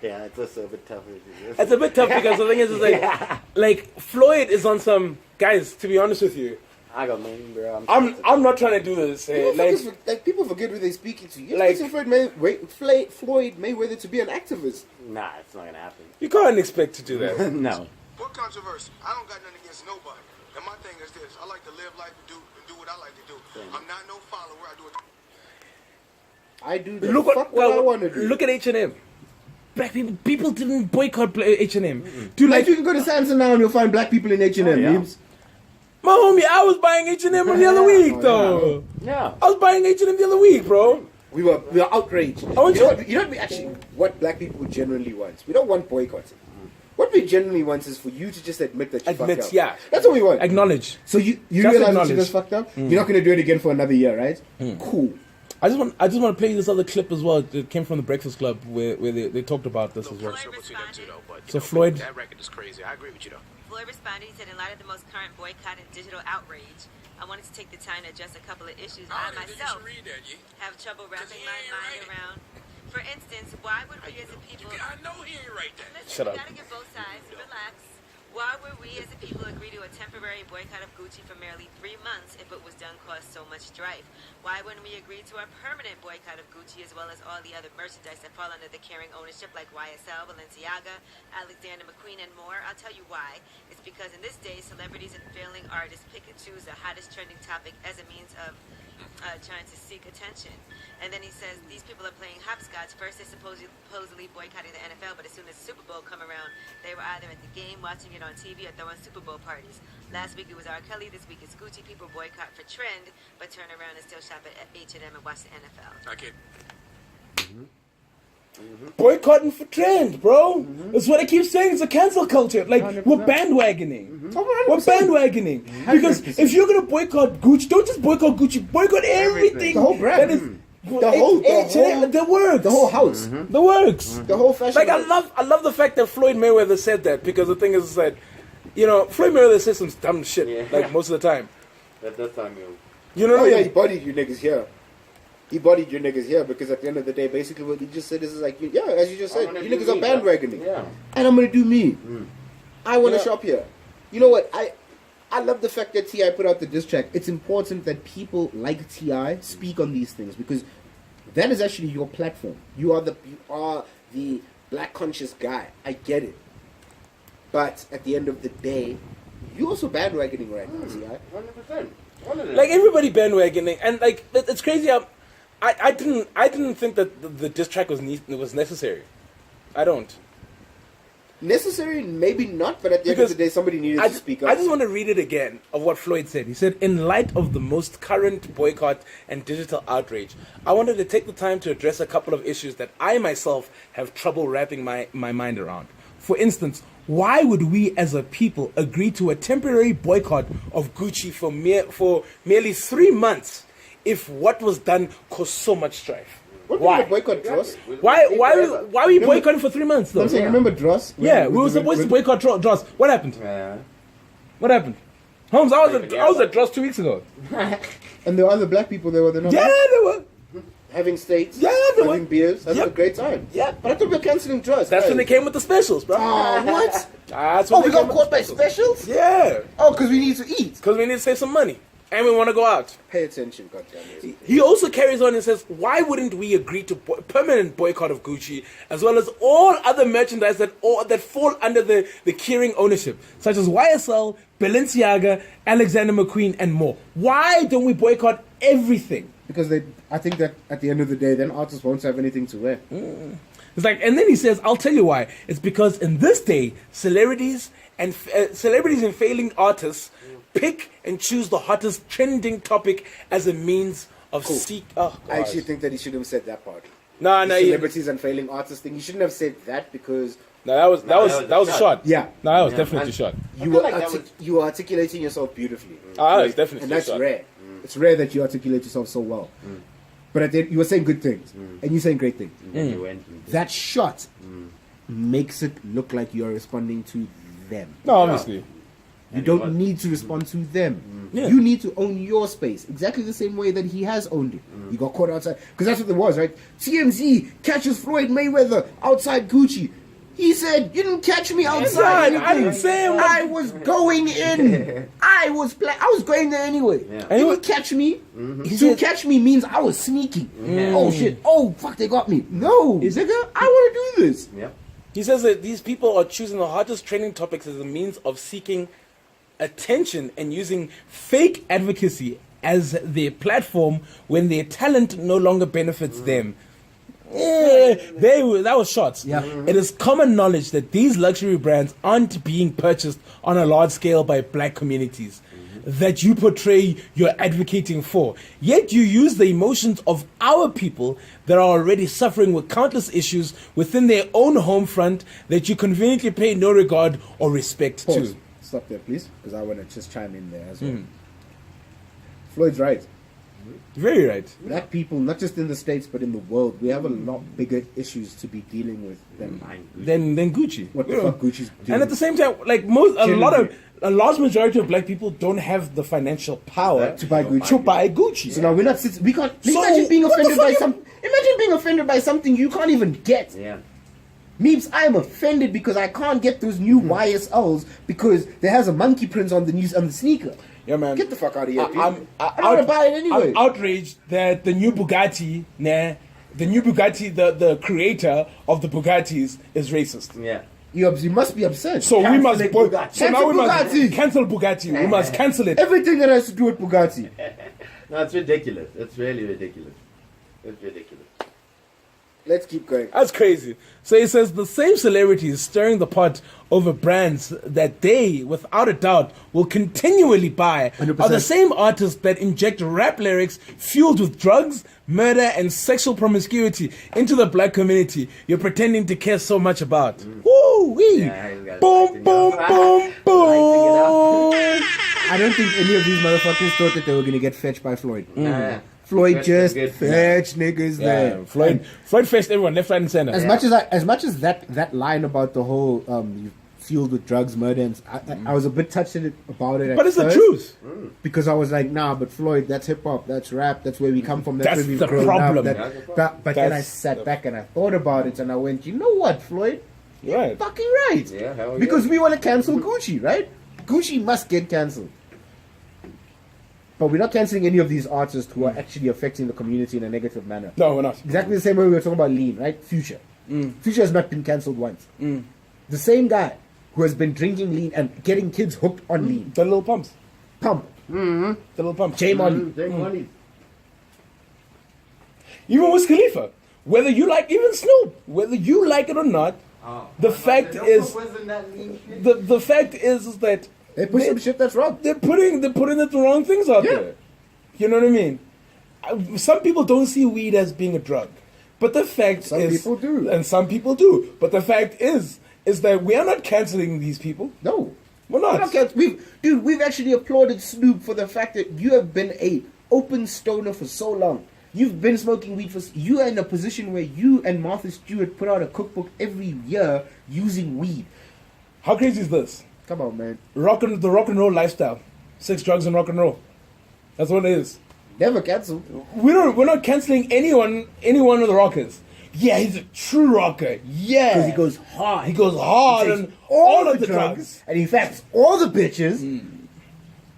Yeah, it's also a bit tough. It's a bit tough because the thing is like Floyd is on some guys. To be honest with you, I got money, bro. I'm not trying to do this. People forget who they're speaking to. You're Like- expecting Floyd Mayweather to be an activist. Nah, it's not gonna happen. You can't expect to do that. No. What controversy? I don't got nothing against nobody. And my thing is this: I like to live life and do what I like to do. I'm not no follower. I do what I do the Look fuck what I want to do. Look at H&M. Black people didn't boycott H&M. Dude, Like like you can go to Samson now and you'll find black people in H&M. yeah. Memes. my homie, I was buying H&M the other week though. Yeah. I was buying H&M the other week, bro. We were outraged. want You know you- what? You know what we actually what black people generally want. We don't want boycotting. What we generally want is for you to just admit that you fucked up. Yeah. That's what we want. Acknowledge. So you Just realize that you acknowledge. just fucked up. You're not going to do it again for another year, right? Cool. I just want to play this other clip as well. It came from the Breakfast Club where they talked about this as well. Sure between them two, though, but, So you know, Floyd- that record is crazy. I agree with you though. Floyd responded, he said, in light of the most current boycott and digital outrage, I wanted to take the time to address a couple of issues I don't think you myself should read that, Yee. have trouble wrapping he my ain't mind right. around. For instance, why would we as a people... I know he ain't right then. Listen, Shut we up. gotta get both sides. Relax. Why would we as a people agree to a temporary boycott of Gucci for merely 3 months if it was done cause so much strife? Why wouldn't we agree to a permanent boycott of Gucci as well as all the other merchandise that fall under the caring ownership like YSL, Balenciaga, Alexander McQueen, and more? I'll tell you why. It's because in this day, celebrities and failing artists pick and choose the hottest trending topic as a means of trying to seek attention. And then he says these people are playing hopscotch. First they're supposedly boycotting the NFL, but as soon as Super Bowl come around, they were either at the game, watching it on TV, or throwing Super Bowl parties. Last week it was R. Kelly, this week it's Gucci. People boycott for trend, but turn around and still shop at H&M and watch the NFL. I get Boycotting for trend, bro. That's what I keep saying. It's a cancel culture. Like, we're 100%. bandwagoning. 100%. We're bandwagoning. Because if you're going to boycott Gucci, don't just boycott Gucci. Boycott everything. The whole brand. That is, H&M, the works. The whole house. The works. The whole fashion. Like, I love the fact that Floyd Mayweather said that, because the thing is that, you know, Floyd Mayweather says some dumb shit, Yeah. like, most of the time. That's on you. You know Oh what I yeah, mean? he bodied you niggas here. He bodied your niggas here because at the end of the day, basically what he just said is like, yeah, as you just said, you niggas are bandwagoning. Yeah. And I'm gonna do me. I want to Yeah. shop here. You know what? I love the fact that T.I. put out the diss track. It's important that people like T.I. speak on these things because that is actually your platform. You are the black conscious guy. I get it. But at the end of the day, you also bandwagoning right now, T.I. 100%. Like, everybody bandwagoning, and like it's crazy how I didn't think that the diss track was necessary. I don't. Necessary, maybe not, but at the end of the day, somebody needed to speak up. I just want to read it again of what Floyd said. He said, in light of the most current boycott and digital outrage, I wanted to take the time to address a couple of issues that I myself have trouble wrapping my mind around. For instance, why would we as a people agree to a temporary boycott of Gucci for merely 3 months if what was done caused so much strife? Why? Boycott Dross? Why were you boycotting for 3 months though? I'm saying, remember Dross? Yeah, we were supposed to boycott Dross. What happened? What happened? Holmes, I was at Dross 2 weeks ago. And there were other black people there, were there not? Yeah, there were. Having steaks, Yeah, they were. having beers, having a great time. Yeah. But I thought we were cancelling Dross. That's when they came with the specials, bro. Oh, what? That's Oh, when we they got came with caught the by specials? Yeah, Oh, because we need to eat. because we need to save some money and we want to go out. Pay attention, goddammit. He also carries on and says, why wouldn't we agree to permanent boycott of Gucci as well as all other merchandise that fall under the Kering ownership, such as YSL, Balenciaga, Alexander McQueen, and more? Why don't we boycott everything? Because I think that at the end of the day, then artists won't have anything to wear. It's like, and then he says, I'll tell you why. It's because in this day, celebrities and failing artists pick and choose the hottest trending topic as a means of I actually think that he should have said that part. No, The celebrities and failing artists thing. He shouldn't have said that because that was a shot. Yeah. No, that was definitely a shot. you are articulating yourself beautifully. Ah, it's definitely and a that's shot. rare. It's rare that you articulate yourself so well. But at the end, you were saying good things, and you're saying great things. That shot makes it look like you're responding to them. No, obviously. You don't need to respond to them. Yeah. You need to own your space exactly the same way that he has owned it. He got caught outside because that's what it was, right? TMZ catches Floyd Mayweather outside Gucci. He said, "You didn't catch me outside. I didn't say it. I was going in. I was going there anyway. And You didn't catch me. To catch me means I was sneaking. Oh shit! Oh fuck! They got me. No, nigga, I want to do this. He says that these people are choosing the hottest trending topics as a means of seeking attention and using fake advocacy as their platform when their talent no longer benefits them. Yeah, that was shots. Yeah. It is common knowledge that these luxury brands aren't being purchased on a large scale by black communities that you portray you're advocating for. Yet you use the emotions of our people that are already suffering with countless issues within their own home front that you conveniently pay no regard or respect Pause. to. Stop there, please, because I want to just chime in there as well. Floyd's right. Very right. Black people, not just in the States but in the world, we have a lot bigger issues to be dealing with than Than Gucci. what the fuck Gucci's doing. And at the same time, like a large majority of black people don't have the financial power To buy Gucci. So now we're not. We can't. So, Imagine being what the offended fuck by you- some. Imagine being offended by something you can't even get. Memes, I am offended because I can't get those new YSLs because there has a monkey print on the sneaker. Yeah, man. Get the fuck out of here, I dude. I don't want to buy it anyway. I'm outraged that the new Bugatti, the creator of the Bugattis is racist. You must be upset. So we must Cancel Bugatti. cancel Bugatti. We must cancel it. Everything that has to do with Bugatti. No, it's ridiculous. It's really ridiculous. It's ridiculous. Let's keep going. That's crazy. So he says the same celebrities stirring the pot over brands that they, without a doubt, will continually buy 100%. are the same artists that inject rap lyrics fueled with drugs, murder, and sexual promiscuity into the black community you're pretending to care so much about. Woo-wee! Boom, boom, boom, boom! I don't think any of these motherfuckers thought that they were going to get fetched by Floyd. Floyd That's just good. fetched niggas there. Yeah, Floyd faced everyone left, right, and center. As much as that line about the whole fueled with drugs, murder, and I was a bit touched about it. But it's the truth. Because I was like, nah, but Floyd, that's hip hop, that's rap, that's where we come from, That's where we've the grown problem. up. But then I sat back and I thought about it and I went, you know what, Floyd? You're Right. fucking right. Yeah, hell yeah. Because we want to cancel Gucci, right? Gucci must get cancelled. But we're not cancelling any of these artists who are actually affecting the community in a negative manner. No, we're not. Exactly the same way we were talking about Lean, right? Future. Future has not been cancelled once. The same guy who has been drinking Lean and getting kids hooked on Lean. The little pumps. Pump. The little pumps. J Molly. Take money. Even Wiz Khalifa. Whether you like even Snoop, whether you like it or not, the fact is the fact is that They put some shit that's wrong. they're putting the wrong things out there. You know what I mean? Some people don't see weed as being a drug, but the fact Some is, people do. and some people do. But the fact is that we are not canceling these people. No. We're not. We've actually applauded Snoop for the fact that you have been a open stoner for so long. You've been smoking weed you are in a position where you and Martha Stewart put out a cookbook every year using weed. How crazy is this? Come on, man. The rock and roll lifestyle, sex, drugs, and rock and roll. That's what it is. Never cancelled. We're not canceling any one of the rockers. Yeah, he's a true rocker. Yeah, Because he goes hard. He goes hard He on takes all of the drugs. And he faps all the bitches.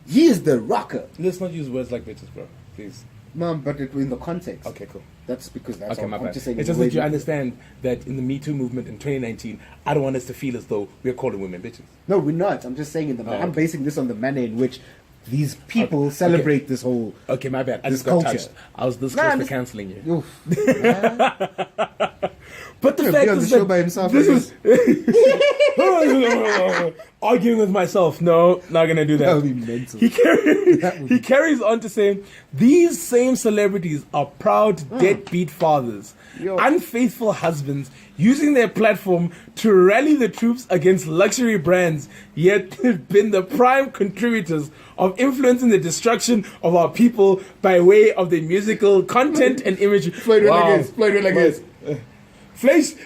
He is the rocker. Let's not use words like bitches, bro. Please. Mom, but in the context. Okay, cool. That's because that's Okay, all. my I'm bad. just saying. It's just that you understand that in the Me Too movement in 2019, I don't want us to feel as though we're calling women bitches. No, we're not. I'm just saying I'm okay. basing this on the manner in which these people celebrate this whole. Okay, my bad. I This just got culture. touched. I was this Nah, close I'm to just- canceling you. Oof. Yeah. But the He'll fact be on the is show that by himself. this is arguing with myself. No, not gonna do that. That would be mental. He carries on to say these same celebrities are proud deadbeat fathers, Yo. unfaithful husbands, using their platform to rally the troops against luxury brands, yet they've been the prime contributors of influencing the destruction of our people by way of their musical content and imagery. Floyd went like this.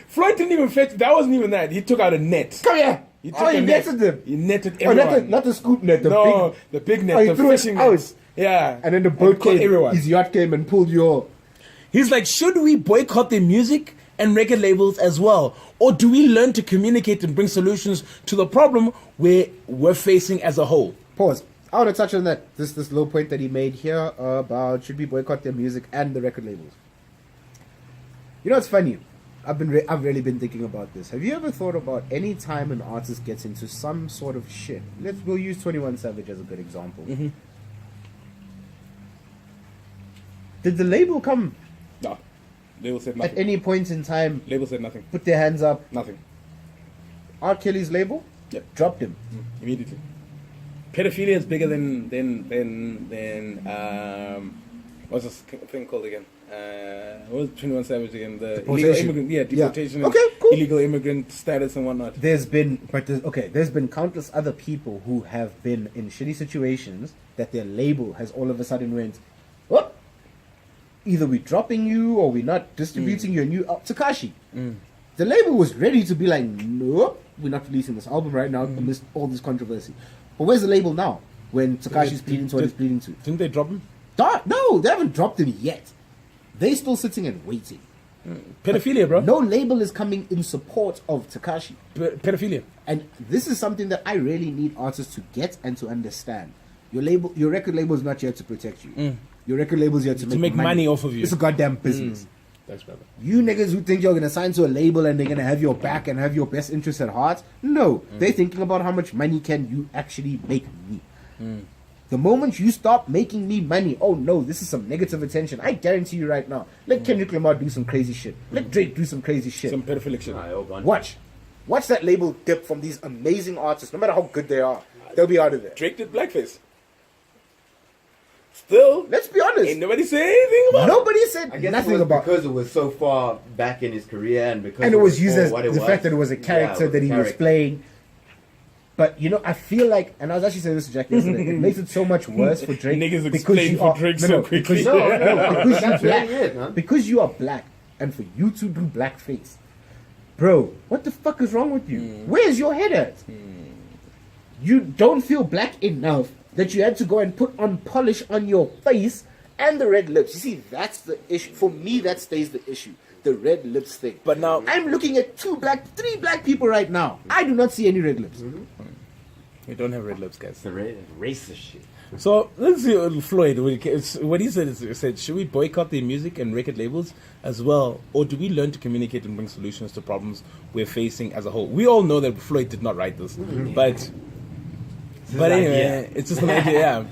Floyd didn't even fetch. That wasn't even that. He took out a net. Come here. He took He a net. netted them. He netted Oh, everyone. not the scoop net. The big net. he the threw it fishing out. net. Yeah. And then the boat caught came. everyone. His yacht came and pulled your. He's like, should we boycott their music and record labels as well? Or do we learn to communicate and bring solutions to the problem we're facing as a whole? Pause. I want to touch on that. This little point that he made here about should we boycott their music and the record labels. You know, it's funny. I've really been thinking about this. Have you ever thought about any time an artist gets into some sort of shit? We'll use 21 Savage as a good example. Mm-hmm. Did the label come No. Label said at nothing. any point in time, Label said nothing. put their hands up? Nothing. R. Kelly's label Yep. dropped him. Immediately. Pedophilia is bigger than what's this thing called again? What was 21 Savage again? The illegal Deportation. immigrant, deportation. Okay, cool. Illegal immigrant status and whatnot. There's been countless other people who have been in shitty situations that their label has all of a sudden went, oh, either we're dropping you or we're not distributing your new Takashi. The label was ready to be like, nope, we're not releasing this album right now amidst all this controversy. But where's the label now when Takashi's pleading to what he's pleading to? Didn't they drop him? No, they haven't dropped him yet. They're still sitting and waiting. Pedophilia, bro. No label is coming in support of Takashi. Pedophilia. And this is something that I really need artists to get and to understand. Your record label is not here to protect you. Your record label is here to make money off of you. It's a goddamn business. Thanks, brother. You niggas who think you're gonna sign to a label and they're gonna have your back and have your best interests at heart, no. They're thinking about how much money can you actually make me. The moment you stop making me money, oh no, this is some negative attention. I guarantee you right now. Let Kendrick Lamar do some crazy shit. Let Drake do some crazy shit. Some pedophilic shit. Watch that label dip from these amazing artists. No matter how good they are, they'll be out of there. Drake did blackface. Still, Let's be honest. ain't nobody say anything about it. Nobody said I guess nothing it was about it. because it was so far back in his career and because And it was used for as what it the fact that it was a character it that he was character. playing. But you know, I feel like, and I was actually saying this to Jack yesterday, it makes it so much worse for Drake. Niggas because explain you for are- Drake no, so no, quickly. Because, because you're That's black. really it, man. Because you are black, and for you to do blackface, bro, what the fuck is wrong with you? Where's your head at? You don't feel black enough that you had to go and put on polish on your face and the red lips. You see, that's the issue. For me, that stays the issue. The red lips thing. But now I'm looking at 3 black people right now. I do not see any red lips. we don't have red lips, guys. It's the racist shit. So let's see Floyd. What he said is, he said, should we boycott their music and record labels as well, or do we learn to communicate and bring solutions to problems we're facing as a whole? We all know that Floyd did not write this, but anyway, idea. it's just an idea. Yeah.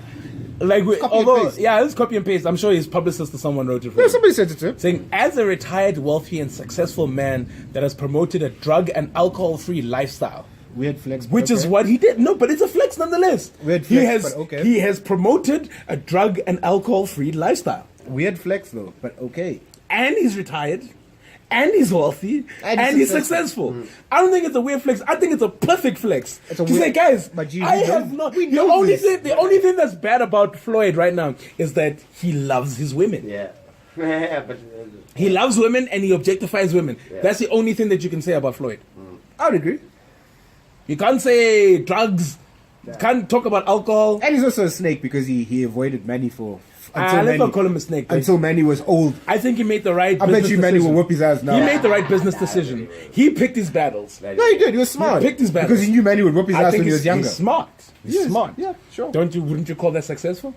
Like, Copy and although, paste. yeah, it's copy and paste. I'm sure his publicist or someone wrote it for Yeah, him. somebody sent it to him. Saying, as a retired, wealthy, and successful man that has promoted a drug and alcohol-free lifestyle, Weird flex. which is what he did. No, but it's a flex nonetheless. Weird he flex, has but okay. he has promoted a drug and alcohol-free lifestyle, Weird flex though, but okay. and he's retired, and he's wealthy, And and he's he's successful. I don't think it's a weird flex. I think it's a perfect flex. It's a To say, weird- guys, but you I know- have not. we The know only this. thing that's bad about Floyd right now is that he loves his women. Yeah. Yeah, but He loves women and he objectifies women. Yeah. That's the only thing that you can say about Floyd. I would agree. You can't say drugs. Can't talk about alcohol. And he's also a snake because he avoided Manny for Let's Manny, not call him a snake. but until Manny was old. I think he made the right. I bet business you Manny decision. will whoop his ass now. He made the right business decision. He picked his battles. No, he did. He was smart. He picked his battles. because he knew Manny would whoop his I ass think when he was younger. He's smart. He's Yes. smart. Yeah, sure. Wouldn't you call that successful?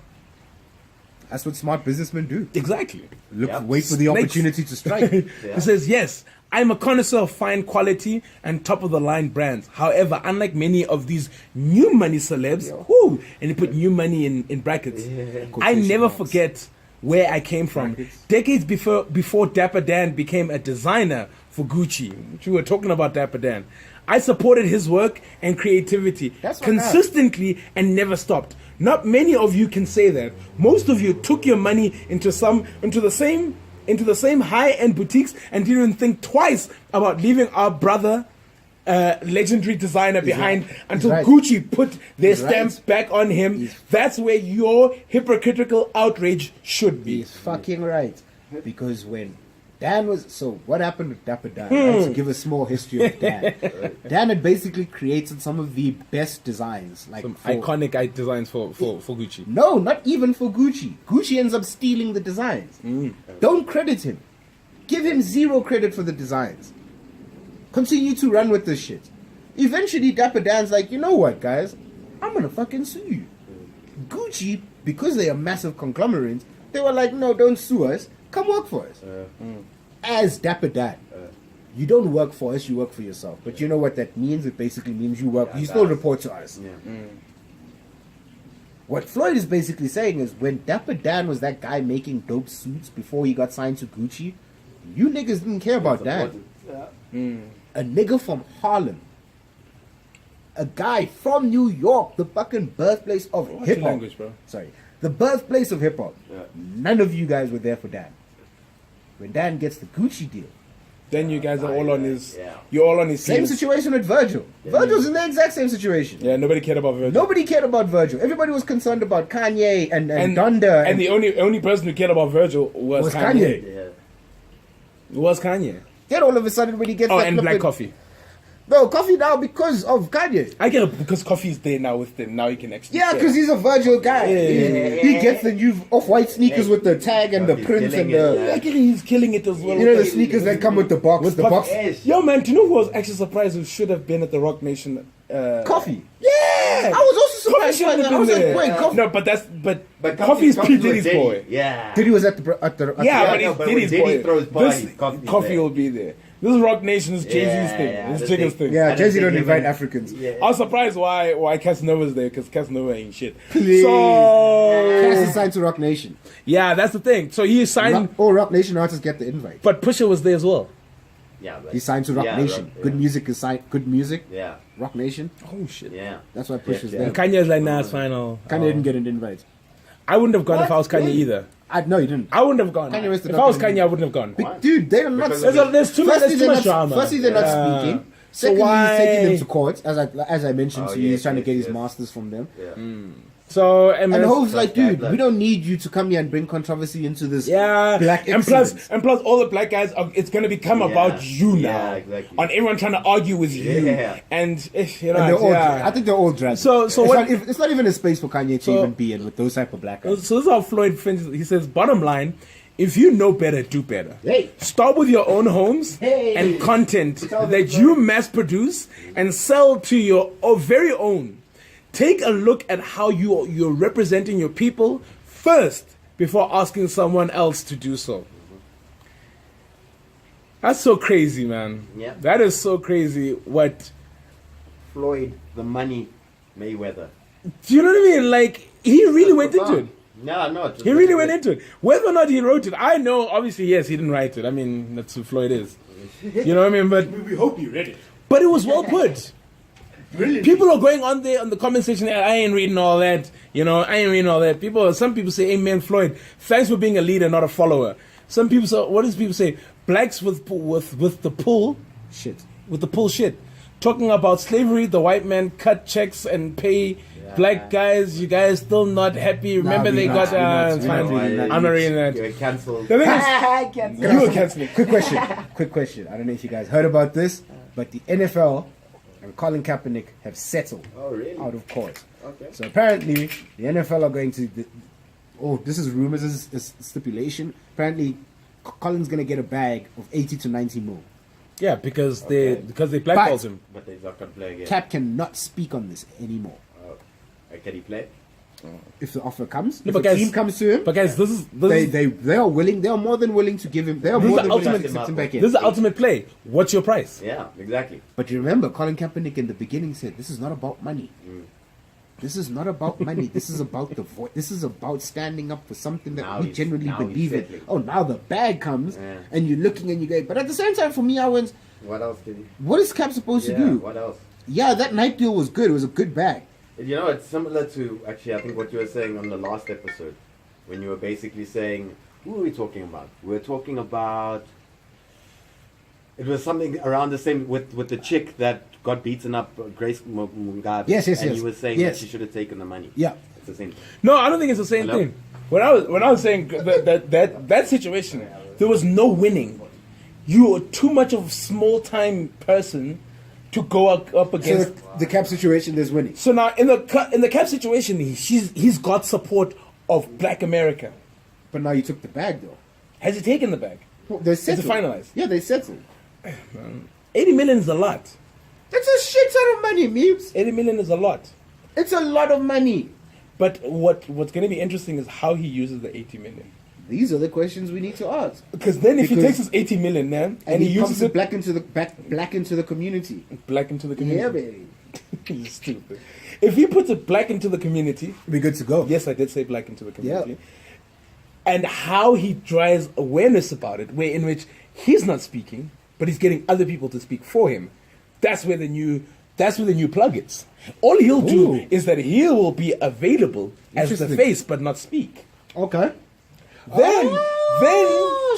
That's what smart businessmen do. Exactly. Look, Yeah. wait for the Snakes. opportunity to strike. He says, yes, I'm a connoisseur of fine quality and top of the line brands. However, unlike many of these new money celebs, whoo, and he put new money in brackets, I Quotation never marks. forget where I came from. Decades before Dapper Dan became a designer for Gucci, which we were talking about Dapper Dan, I supported his work and creativity That's what consistently and never stopped. Not many of you can say that. Most of you took your money into the same high-end boutiques and didn't even think twice about leaving our brother, legendary designer, behind until right. Gucci put their He's right. stamp back on him. That's where your hypocritical outrage should be. He's fucking right. Because when Dan was... So, what happened with Dapper Dan? Let's give a small history of Dan. Dan had basically created some of the best designs. Like Some for- iconic designs for Gucci. No, not even for Gucci. Gucci ends up stealing the designs. Don't credit him. Give him zero credit for the designs. Continue to run with this shit. Eventually, Dapper Dan's like, you know what, guys? I'm gonna fucking sue you. Gucci, because they are massive conglomerates, they were like, no, don't sue us. Come work for us. As Dapper Dan. You don't work for us, you work for yourself. But you know what that means? It basically means you work. You still report to us. What Floyd is basically saying is when Dapper Dan was that guy making dope suits before he got signed to Gucci, you niggas didn't care about Dan. A nigga from Harlem. A guy from New York, the fucking birthplace of What's hip your hop. language, bro? Sorry. The birthplace of hip hop. None of you guys were there for Dan. When Dan gets the Gucci deal. Then you guys are all on his. Yeah. You're all on his. Same heels. situation with Virgil. Virgil's in the exact same situation. Yeah, nobody cared about Virgil. Nobody cared about Virgil. Everybody was concerned about Kanye and Donda. And the only person who cared about Virgil was Kanye. Yeah. Was Kanye. Then all of a sudden when he gets Oh, that and Black flippin- Coffee. No, Coffee now because of Kanye. I get it because Coffee's there now with them. Now he can actually. Yeah, share. because he's a Virgil guy. He gets the new off-white sneakers with the tag and the He's prints and killing the... it, I get it, he's killing it as well. You know the sneakers that come with the box? With the box- box? Yes. Yo, man, do you know who was actually surprised who should have been at the Rock Nation? Coffee. Yeah! I was also Coffee surprised should by have that. I been was like, there. wait, Coffee... No, but Coffee's P. Diddy's Diddy. boy. Yeah. Diddy was at the... Yeah, Yeah, but no, he's but Diddy's when Diddy boy. throws parties, This Coffee's Coffee there. will be there. This is Rock Nation, this Jay-Z's Yeah, thing. yeah, This the Jigga's thing. thing. Yeah, I don't Jay-Z don't think invite even- Africans. Yeah. I was surprised why Casanova's there, because Casanova ain't shit. Please. So, Cass is signed to Rock Nation. yeah, that's the thing. So he signed, All Rock Nation artists get the invite. but Pusha was there as well. Yeah, but He signed to Rock yeah, Nation. yeah. Good music is signed... Good music, Yeah. Rock Nation. Oh, shit. Yeah. That's why Push was Yeah. there. And Kanye's like, nah, it's fine. Kanye didn't get an invite. I wouldn't have gone if What? I was Kanye Really? either. No, he didn't. I wouldn't have gone. Kanye West did If not I was get an Kanye, I wouldn't have gone. Dude, they're not... Because There's too much, Firstly, there's too much they're drama. not, firstly, they're not speaking. Secondly, why- he's taking them to court, as I mentioned Oh, to you. He's yes, trying to yes, get his yes. masters from them. Yeah. So, And it's- Hope's like, bad dude, luck. we don't need you to come here and bring controversy into this yeah, black and excellence. plus, all the black guys, it's going to become about you now. Yeah, exactly. On everyone trying to argue with you, Yeah. and you know, And they're all, yeah. I think they're all dragged. So it's what- it's not even a space for Kanye to So- even be in with those type of black guys. So this is how Floyd finishes. He says, bottom line, if you know better, do better. Hey. Start with your own homes Hey. and content Tell them that you mass produce and sell to your very own. Take a look at how you're representing your people first before asking someone else to do so. That's so crazy, man. Yeah. That is so crazy. What... Floyd, the money, Mayweather. Do you know what I mean? Like, he really went into it. No, no. He really went into it. Whether or not he wrote it, I know. Obviously, yes, he didn't write it. I mean, that's who Floyd is. You know what I mean? But We hope you read it. But it was well put. Brilliant. People are going on there on the comment section. I ain't reading all that. You know, I ain't reading all that. Some people say, "Amen, Floyd. Thanks for being a leader, not a follower." Some people say, "What does people say? Blacks with the pull Shit. with the pull shit." Talking about slavery, the white man cut checks and pay black guys. You guys still not happy? Remember they got. It's fine. I'm not reading that. You're cancelled. The thing is, you were canceling. Quick question. I don't know if you guys heard about this, but the NFL and Colin Kaepernick have settled Oh, really? out of court. Okay. So apparently, the NFL are going to. This is rumors. This is stipulation. Apparently, Colin's going to get a bag of 80 to 90 mil. Yeah, because they blackballed him. But he's not going to play again. Cap cannot speak on this anymore. Can he play? If the offer comes, No, if but a guys- team comes to him, But guys, this is they are willing. They are more than willing to give him. They are This is more the than willing to ultimate- accept him back in. this is the ultimate play. What's your price? Yeah, exactly. But you remember, Colin Kaepernick in the beginning said, "This is not about money. This is not about money. This is about the voice. This is about standing up for something that Now we he's- genuinely now he's believe in." settling. Oh, now the bag comes, Yeah. and you're looking and you go. But at the same time, for me, I went, What else did he? "What is Cap supposed to do?" What else? Yeah, that night deal was good. It was a good bag. You know, it's similar to, actually, I think what you were saying on the last episode, when you were basically saying, who were we talking about? We were talking about, it was something around the same, with the chick that got beaten up, Grace Mugabe. Yes, And you were saying yes. that she should have taken the money. Yeah. It's the same thing. No, I don't think it's the same Hello? thing. When I was saying that situation, there was no winning. You were too much of a small time person to go up So against. the Cap situation, there's winning. So now in the Cap situation, he's got support of Black America. But now you took the bag, though. Has he taken the bag? Well, they settled. finalized? Yeah, they settled. 80 million is a lot. That's a shit ton of money, Meebs. 80 million is a lot. It's a lot of money. But what's going to be interesting is how he uses the 80 million. These are the questions we need to ask. Because then if he Because- takes his 80 million, man, And he uses uses it black into the community. black into the community. Yeah, baby. You're stupid. If he puts it black into the community, Be good to go. yes, I did say black into the community. Yeah. And how he drives awareness about it, where in which he's not speaking, but he's getting other people to speak for him. That's where the new plug is. All he'll do Ooh. is that he will be available as the Interesting. face, but not speak. Okay. Then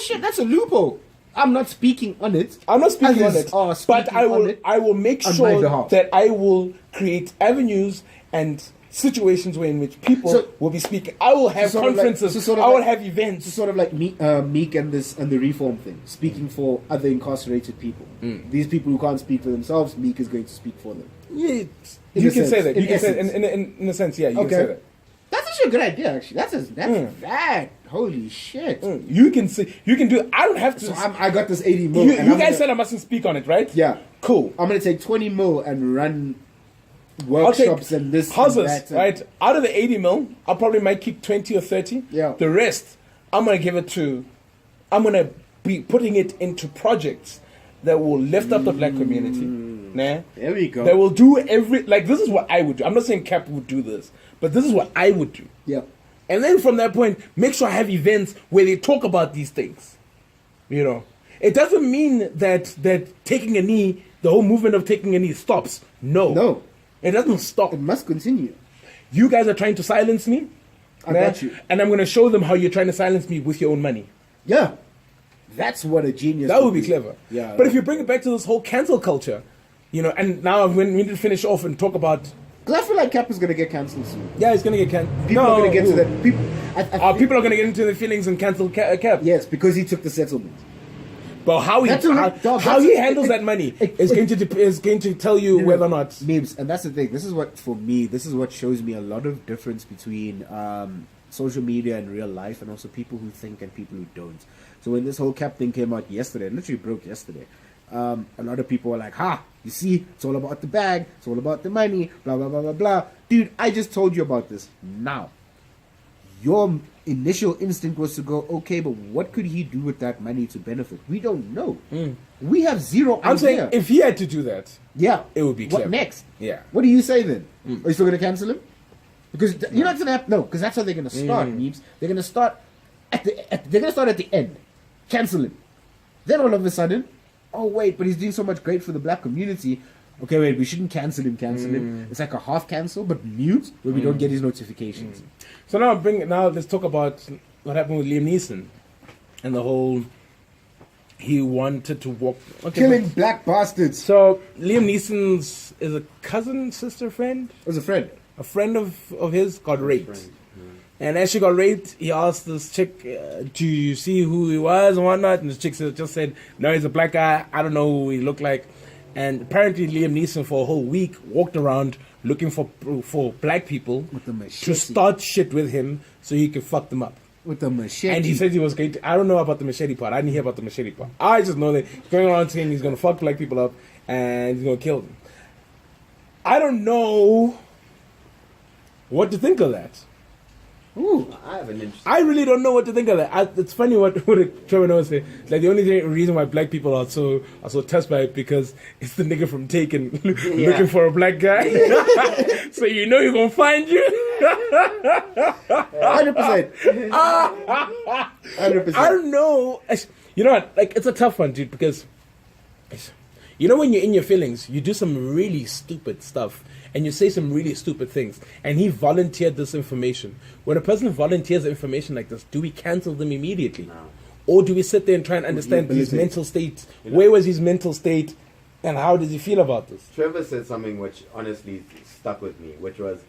shit, that's a loophole. I'm not speaking on it. I'm not speaking on Others it, are but speaking on it I will make on my sure behalf. that I will create avenues and situations where in which people So- will be speaking. I will have sort of like- conferences. so sort of I will like- have It's events. sort of like Meek and the reform thing, speaking for other incarcerated people. These people who can't speak for themselves, Meek is going to speak for them. Yeah, In you a can say sense, that. in You can say essence. in a sense, yeah, you can say that. That's actually a good idea. Actually, that's bad. Holy shit! You can say you can do. I don't have to. So I got this 80 mil. you and you I'm guys gonna- said I mustn't speak on it, right? yeah. Cool. I'm gonna take 20 mil and run I'll take workshops and this. how's and this, that and- right? Out of the 80 mil, I probably might keep 20 or 30. Yeah. The rest, I'm gonna give it to. I'm gonna be putting it into projects that will lift up the black community. Nah. There we go. That will do this is what I would do. I'm not saying Cap would do this, but this is what I would do. Yeah. And then from that point, make sure I have events where they talk about these things. You know, it doesn't mean that taking a knee, the whole movement of taking a knee stops. No, it doesn't stop. It must continue. You guys are trying to silence me. I got you. And I'm going to show them how you're trying to silence me with your own money. Yeah. That's what a genius. That would be clever. Yeah. But if you bring it back to this whole cancel culture, you know, and now when we need to finish off and talk about. Because I feel like Cap is gonna get cancelled soon. Yeah, it's going to get canceled. People are gonna get to that. People. People are going to get into their feelings and cancel Cap. Yes, because he took the settlement. But how That's he a- handles that money is going to tell you whether or not. Memes, and that's the thing. This is what for me. This is what shows me a lot of difference between social media and real life, and also people who think and people who don't. So when this whole Cap thing came out yesterday, it literally broke yesterday. A lot of people were like, "Ha! You see, it's all about the bag. It's all about the money. Blah blah blah blah blah." Dude, I just told you about this. Now, your initial instinct was to go, "Okay, but what could he do with that money to benefit?" We don't know. We have zero idea. I'm saying if he had to do that, yeah, it would be clever. What next? Yeah. What do you say then? Are you still going to cancel him? Because you're not gonna have because that's how they're gonna start. Memes. They're gonna start at the end. Cancel him. Then all of a sudden, oh wait, but he's doing so much great for the black community. Okay, wait, we shouldn't cancel him. It's like a half cancel, but mute, where we don't get his notifications. So now let's talk about what happened with Liam Neeson and the whole. He wanted to walk. Okay, Killing black bastards. So Liam Neeson's is a cousin, sister, friend. It was a friend. A friend of his got raped. And as she got raped, he asked this chick, do you see who he was and whatnot? And the chick just said, no, he's a black guy. I don't know who he looked like. And apparently Liam Neeson for a whole week walked around looking for black people to start shit with him so he could fuck them up. With the machete. And he said he was going to... I don't know about the machete part. I didn't hear about the machete part. I just know that he's going around saying he's going to fuck black people up and he's going to kill them. I don't know what to think of that. Ooh. I have an interest. I really don't know what to think of that. It's funny what Trevor Noah said. It's like the only reason why black people are so touched by it because it's the nigga from Taken looking for a black guy. So you know you're gonna find you. 100%. 100%. I don't know. You know what? Like it's a tough one, dude, because you know when you're in your feelings, you do some really stupid stuff. And you say some really stupid things. And he volunteered this information. When a person volunteers information like this, do we cancel them immediately? No. Or do we sit there and try and understand his mental state? Where was his mental state? And how does he feel about this? Trevor said something which honestly stuck with me, which was,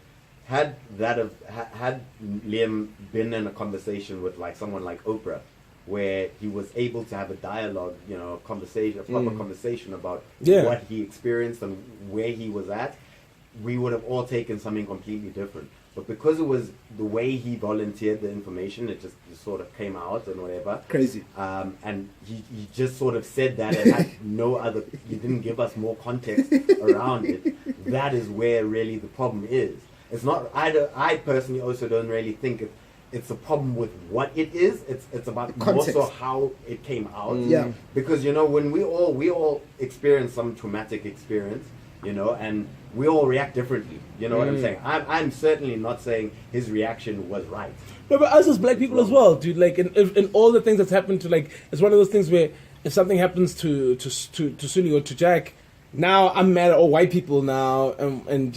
had Liam been in a conversation with like someone like Oprah, where he was able to have a dialogue, a conversation, a proper conversation about what he experienced and where he was at, we would have all taken something completely different. But because it was the way he volunteered the information, it just sort of came out and whatever. Crazy. And he just sort of said that and had no other, he didn't give us more context around it. That is where really the problem is. It's not, I personally also don't really think it's a problem with what it is. It's about more so how it came out. Yeah. Because, when we all experience some traumatic experience, and we all react differently. You know what I'm saying? I'm certainly not saying his reaction was right. No, but us as black people as well, dude. Like in all the things that's happened to, like, it's one of those things where if something happens to Sully or to Jack, now I'm mad at all white people now, and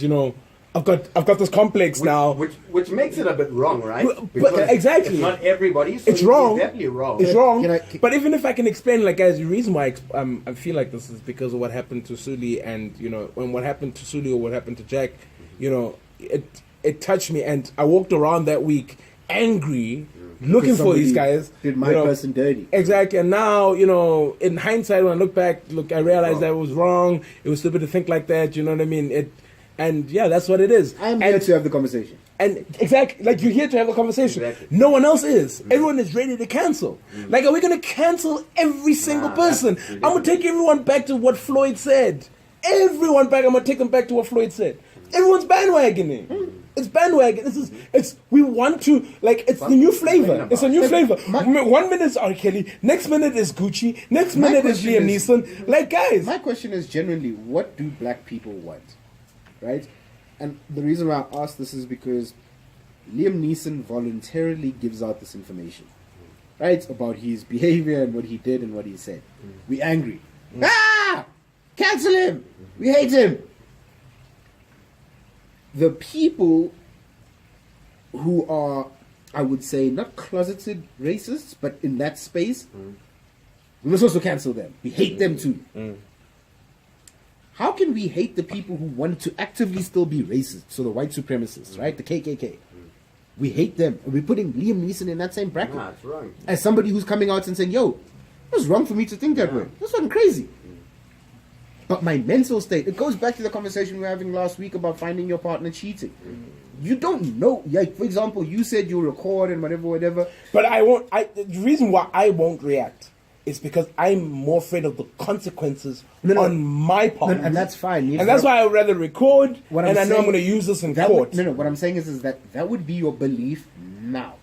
I've got this complex now, which makes it a bit wrong, right? But exactly, it's not everybody. So it's wrong. It's definitely wrong. It's wrong. But even if I can explain, like, guys, the reason why I feel like this is because of what happened to Sully, and when what happened to Sully or what happened to Jack, it touched me, and I walked around that week angry, looking for these guys. Did my person dirty. Exactly. And now, in hindsight, when I look back, I realized that it was wrong. It was stupid to think like that. You know what I mean? And yeah, that's what it is. I'm here to have the conversation. And exactly, like, you're here to have a conversation. Exactly. No one else is. Everyone is ready to cancel. Like, are we going to cancel every single person? I'm going to take everyone back to what Floyd said. Everyone back. I'm going to take them back to what Floyd said. Everyone's bandwagoning. It's bandwagon. We want to, like, it's the new flavor. It's a new flavor. 1 minute is R. Kelly, next minute is Gucci, next minute is Liam Neeson. Like, guys. My question is genuinely, what do black people want? Right? And the reason why I ask this is because Liam Neeson voluntarily gives out this information, right? About his behavior and what he did and what he said. We angry. Cancel him! We hate him! The people who are, I would say, not closeted racists, but in that space, we must also cancel them. We hate them too. How can we hate the people who want to actively still be racist? So the white supremacists, right? The KKK. We hate them. And we're putting Liam Neeson in that same bracket. Nah, it's wrong. As somebody who's coming out and saying, yo, it was wrong for me to think that way. That's fucking crazy. But my mental state, it goes back to the conversation we were having last week about finding your partner cheating. You don't know. Like, for example, you said you record and whatever. But the reason why I won't react is because I'm more afraid of the consequences on my part. And that's fine. And that's why I would rather record, and I know I'm going to use this in court. What I'm saying is that would be your belief now.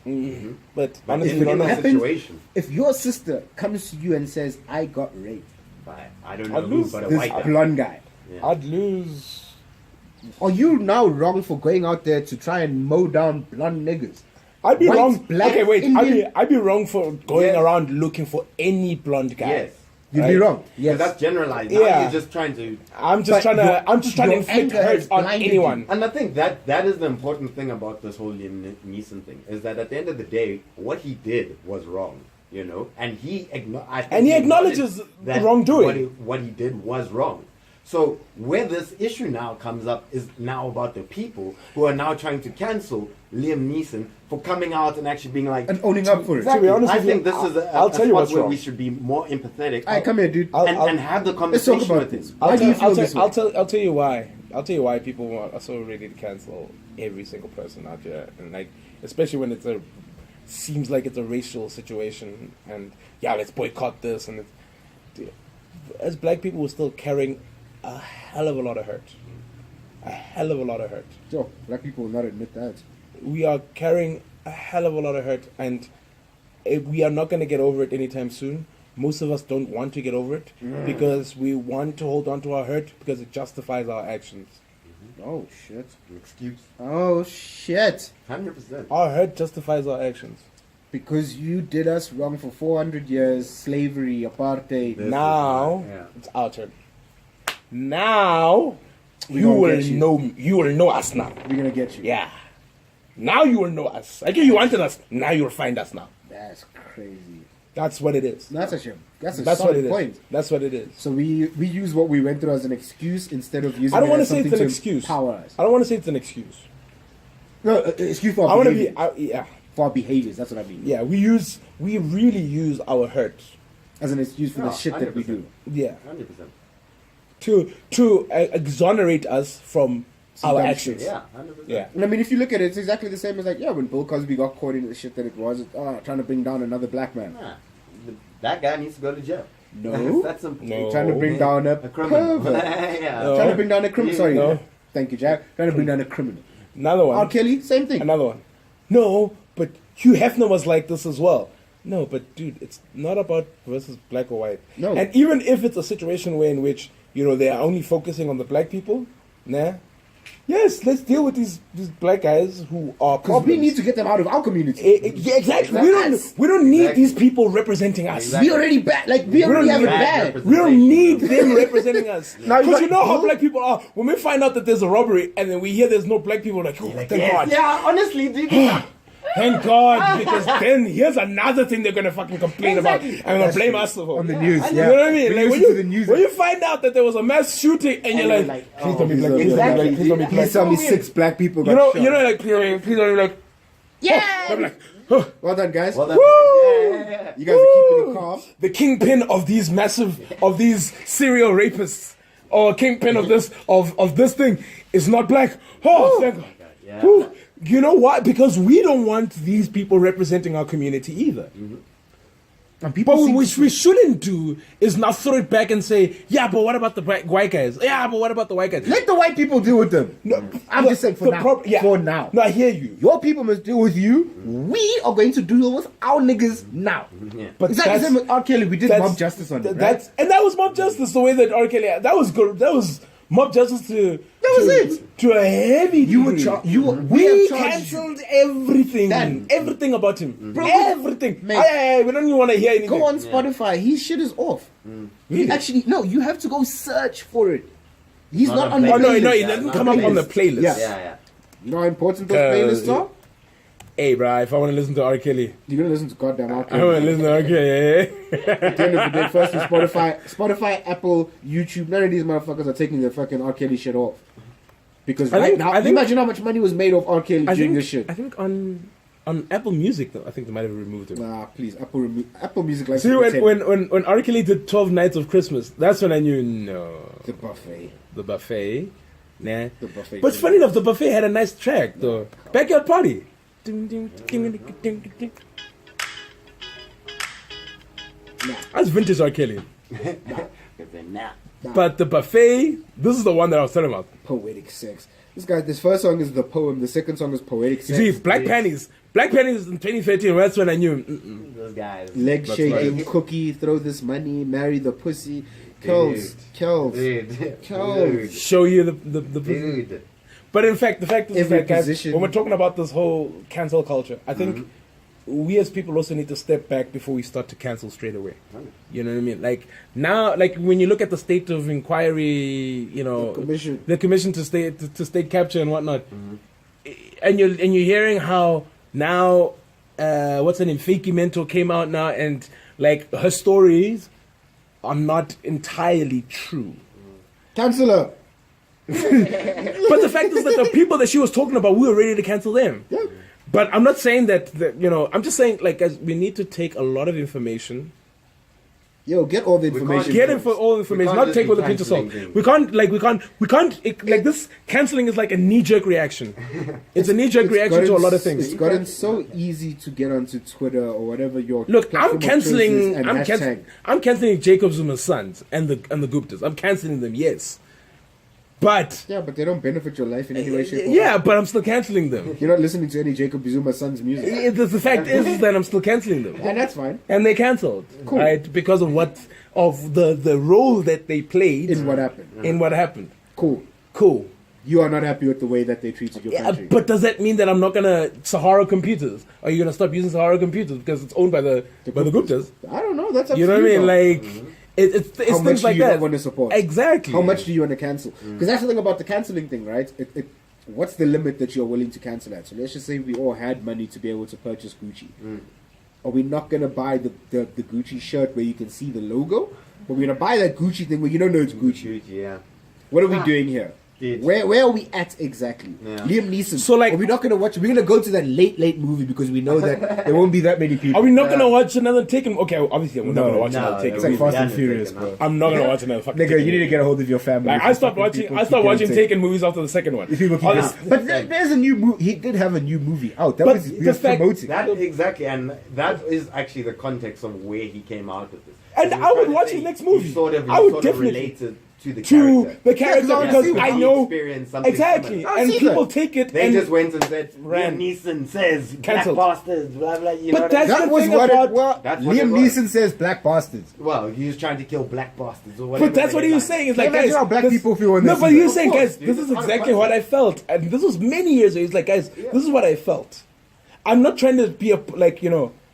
But honestly, in that situation, if your sister comes to you and says, I got raped by, I don't know who, but a this white guy. blonde guy. Yeah. I'd lose Are you now wrong for going out there to try and mow down blonde niggas? I'd be White, wrong. black, Okay, wait. Indian- I'd be wrong for going Yes. around looking for any blonde guy. Yes. You'd be Right? wrong. Yeah, Yes. that's generalized. Now Yeah. you're just trying to. I'm just But trying to. I'm just trying to your inflict anger hurt has on blinded anyone. And I think that is the important thing about this whole Liam Neeson thing is that at the end of the day, what he did was wrong, you know, and he acknowledges the wrongdoing. What he did was wrong. So where this issue now comes up is now about the people who are now trying to cancel Liam Neeson for coming out and actually being like And owning up for it. To be honest I with you, think this is I'll a tell you spot what's where wrong. we should be more empathetic. Alright, come here, dude. and have the Let's conversation talk about with this. him. Why do you feel this way? I'll tell you why. I'll tell you why people are so ready to cancel every single person out there, and like especially when seems like it's a racial situation, and yeah, let's boycott this, and as black people, we're still carrying a hell of a lot of hurt, a hell of a lot of hurt. Yo, black people will not admit that. We are carrying a hell of a lot of hurt, and we are not going to get over it anytime soon. Most of us don't want to get over it because we want to hold on to our hurt because it justifies our actions. Oh shit. An excuse. Oh shit. 100%. Our hurt justifies our actions. Because you did us wrong for 400 years, slavery, apartheid. This Now is- yeah. it's our turn. Now We you gonna will get you. know us now. We're gonna get you. Yeah. Now you will know us. Like you wanted us. Now you'll find us now. That's crazy. That's what it is. That's a That's what solid it is. point. That's what it is. So we use what we went through as an excuse instead of using I don't it want to as say it's something an to excuse. empower us. I don't want to say it's an excuse. No, excuse for I our want to behavior. be. Yeah. For our behaviors, that's what I mean. Yeah. We really use our hurt. As an excuse for the No, shit that we do. 100%. Yeah. 100%. To exonerate us from our dumb actions. shit. Yeah, 100%. Yeah. And I mean, if you look at it, it's exactly the same as like, yeah, when Bill Cosby got caught in the shit that it was, trying to bring down another black man. Nah, that guy needs to go to jail. No. That's simple. No. Trying to bring down a criminal. pervert. Yeah. No. Trying to bring down a criminal. Sorry. No. Thank you, Jack. Trying to bring down a criminal. Another one. R. Kelly, same thing. Another one. No, but Hugh Hefner was like this as well. No, but dude, it's not about versus black or white. No. And even if it's a situation where in which, they are only focusing on the black people, yes, let's deal with these black guys who are Because problems. we need to get them out of our community. Yeah, exactly. Exactly. We don't need Exactly. these people representing us. Exactly. We already bad. Like, we already have it bad. We don't need them representing us. Now Because you you know how got- black people are. When we find out that there's a robbery and then we hear there's no black people, like, oh, thank God. Yeah, honestly, dude. Thank God. Because then here's another thing they're going to fucking complain Exactly. about. And they're going to blame us for. On the news, You yeah. know what I mean? We Like, listen to the news. when you find out that there was a mass shooting and you're you're like, like, please don't be please black, don't be please don't be black. black, please don't be black. Please tell me 6 black people got You know, shot. like, please don't be like, Yeah! I'm like, oh, Well done, guys. Well, that's Woo! yeah. You guys are keeping it calm. the kingpin of these serial rapists, or kingpin of this thing is not black. Oh, thank God. Yeah. Whew. You know why? Because we don't want these people representing our community either. And people But seem what to- we shouldn't do is now throw it back and say, yeah, but what about the white guys? Yeah, but what about the white guys? let the white people deal with them. No, I'm just saying for now. For now. No, I hear you. Your people must deal with you. We are going to deal with our niggas now. Yeah. But It's like the same with R. Kelly. We did that's- mob justice on it, right? And that was mob justice. The way that R. Kelly, that was good. That was mob justice to. That was it. To a heavy You were degree. we We have charged cancelled everything. That- Everything about him. Bro, Everything. mate. We don't even want to hear anything. Go on Spotify. His shit is off. Really? Actually, no. You have to go search for it. He's Not not on on the Oh, no, playlist. no, it Yeah, doesn't not come the up on the playlist. playlist. Yeah. Yeah. You know how important those playlists are? Hey, bro, if I want to listen to R. Kelly, You're gonna listen to goddamn R. I Kelly. want to listen to R. Kelly. At the end of the day, first is Spotify, Apple, YouTube. None of these motherfuckers are taking their fucking R. Kelly shit off. Because I think- imagine how much money was made off R. Kelly I during think, this shit. I think on Apple Music, though, I think they might have removed him. Nah, please, Apple Music likes See, to pretend. when R. Kelly did 12 Nights of Christmas, that's when I knew, no, The buffet. the buffet, nah. The buffet. But funny enough, the buffet had a nice track, though. Backyard Party. Ding, ding, ding, ding, ding, ding, ding. That's vintage R. Kelly. Nah. But the buffet, this is the one that I was telling about. Poetic sex. This first song is the poem. The second song is poetic You sex. see, Black Panties. Black Panties in 2013, that's when I knew. Those guys. Leg That's shaking, right. cookie, throw this money, marry the pussy. Kells. Dude. Kells. Dude. Kells. Dude. Show you the Dude. But in fact, the fact is Every that, guys, position- when we're talking about this whole cancel culture, I think we as people also need to step back before we start to cancel straight away. You know what I mean? Like now, like when you look at the state of inquiry, you know, the commission to state capture and whatnot, and you're hearing how now, what's her name, Fakey Mentor came out now, and like her stories are not entirely true. Cancel her. But the fact is that the people that she was talking about, we were ready to cancel them. Yeah. But I'm not saying that, you know, I'm just saying, like, guys, we need to take a lot of information. Yo, get all the information. Get all the information, not take with a pinch of salt. We can't, like this cancelling is like a knee-jerk reaction. It's a knee-jerk reaction to a lot of things. It's gotten so easy to get onto Twitter or whatever your Look, platform I'm of cancelling, choice is and hashtag. I'm cancelling Jacob Zuma's sons and the Guptas. I'm cancelling them, yes. But Yeah, but they don't benefit your life in any way, shape, or yeah, form. but I'm still cancelling them. You're not listening to any Jacob Zuma's son's music. The fact is that I'm still cancelling them. And that's fine. And they cancelled, Cool. right? Because of the role that they played In what happened. In what happened. Cool. You are not happy with the way that they treated your country. But does that mean that I'm not gonna Sahara computers? Are you gonna stop using Sahara computers because it's owned by the Guptas? I don't know. That's up You to know what I mean? though. Like it's How much things do like you that. not want to support? Exactly. How much do you want to cancel? Because that's the thing about the cancelling thing, right? What's the limit that you're willing to cancel at? So let's just say we all had money to be able to purchase Gucci. Are we not going to buy the Gucci shirt where you can see the logo? But we're going to buy that Gucci thing where you don't know it's Gucci. Yeah. What are we doing here? Dude. Where are we at exactly? Yeah. Liam Neeson. So, like- are we not going to watch? We're going to go to that late movie because we know that there won't be that many people. Are we not gonna watch another Taken? Okay, obviously we're not No, gonna watch no, another Taken. It's like movie. Fast and Yeah, Furious, Taken, bro. I'm not gonna watch another fucking. Nigga, Taken you need to movie. get a hold of your family. Like I stopped watching Taken movies after the second one. People keep Honest- but there's a new movie. He did have a new movie out. That But was he the was fact- promoting. That exactly, and that is actually the context of where he came out with this. And He was I would trying to watch say his next he movie. Sort of, I would sort of definitely- related to the to character. the character Yeah, because because I he know experienced something exactly, similar. and see people that. take it They and just went and said, ran. Liam Neeson says, Cancelled. black bastards, blah, blah, you But know that's what I That the was thing what about- it was. That's what Liam it was. Neeson says black bastards. Well, he was trying to kill black bastards or whatever. But that's the what he was headline saying. It's Can like, you imagine guys, how black this- people feel when no, they but see he that? was saying, Of course, guys, dude, this is it's exactly what I felt, and this was many years ago. He's like, guys, this is what I felt. I'm not trying to be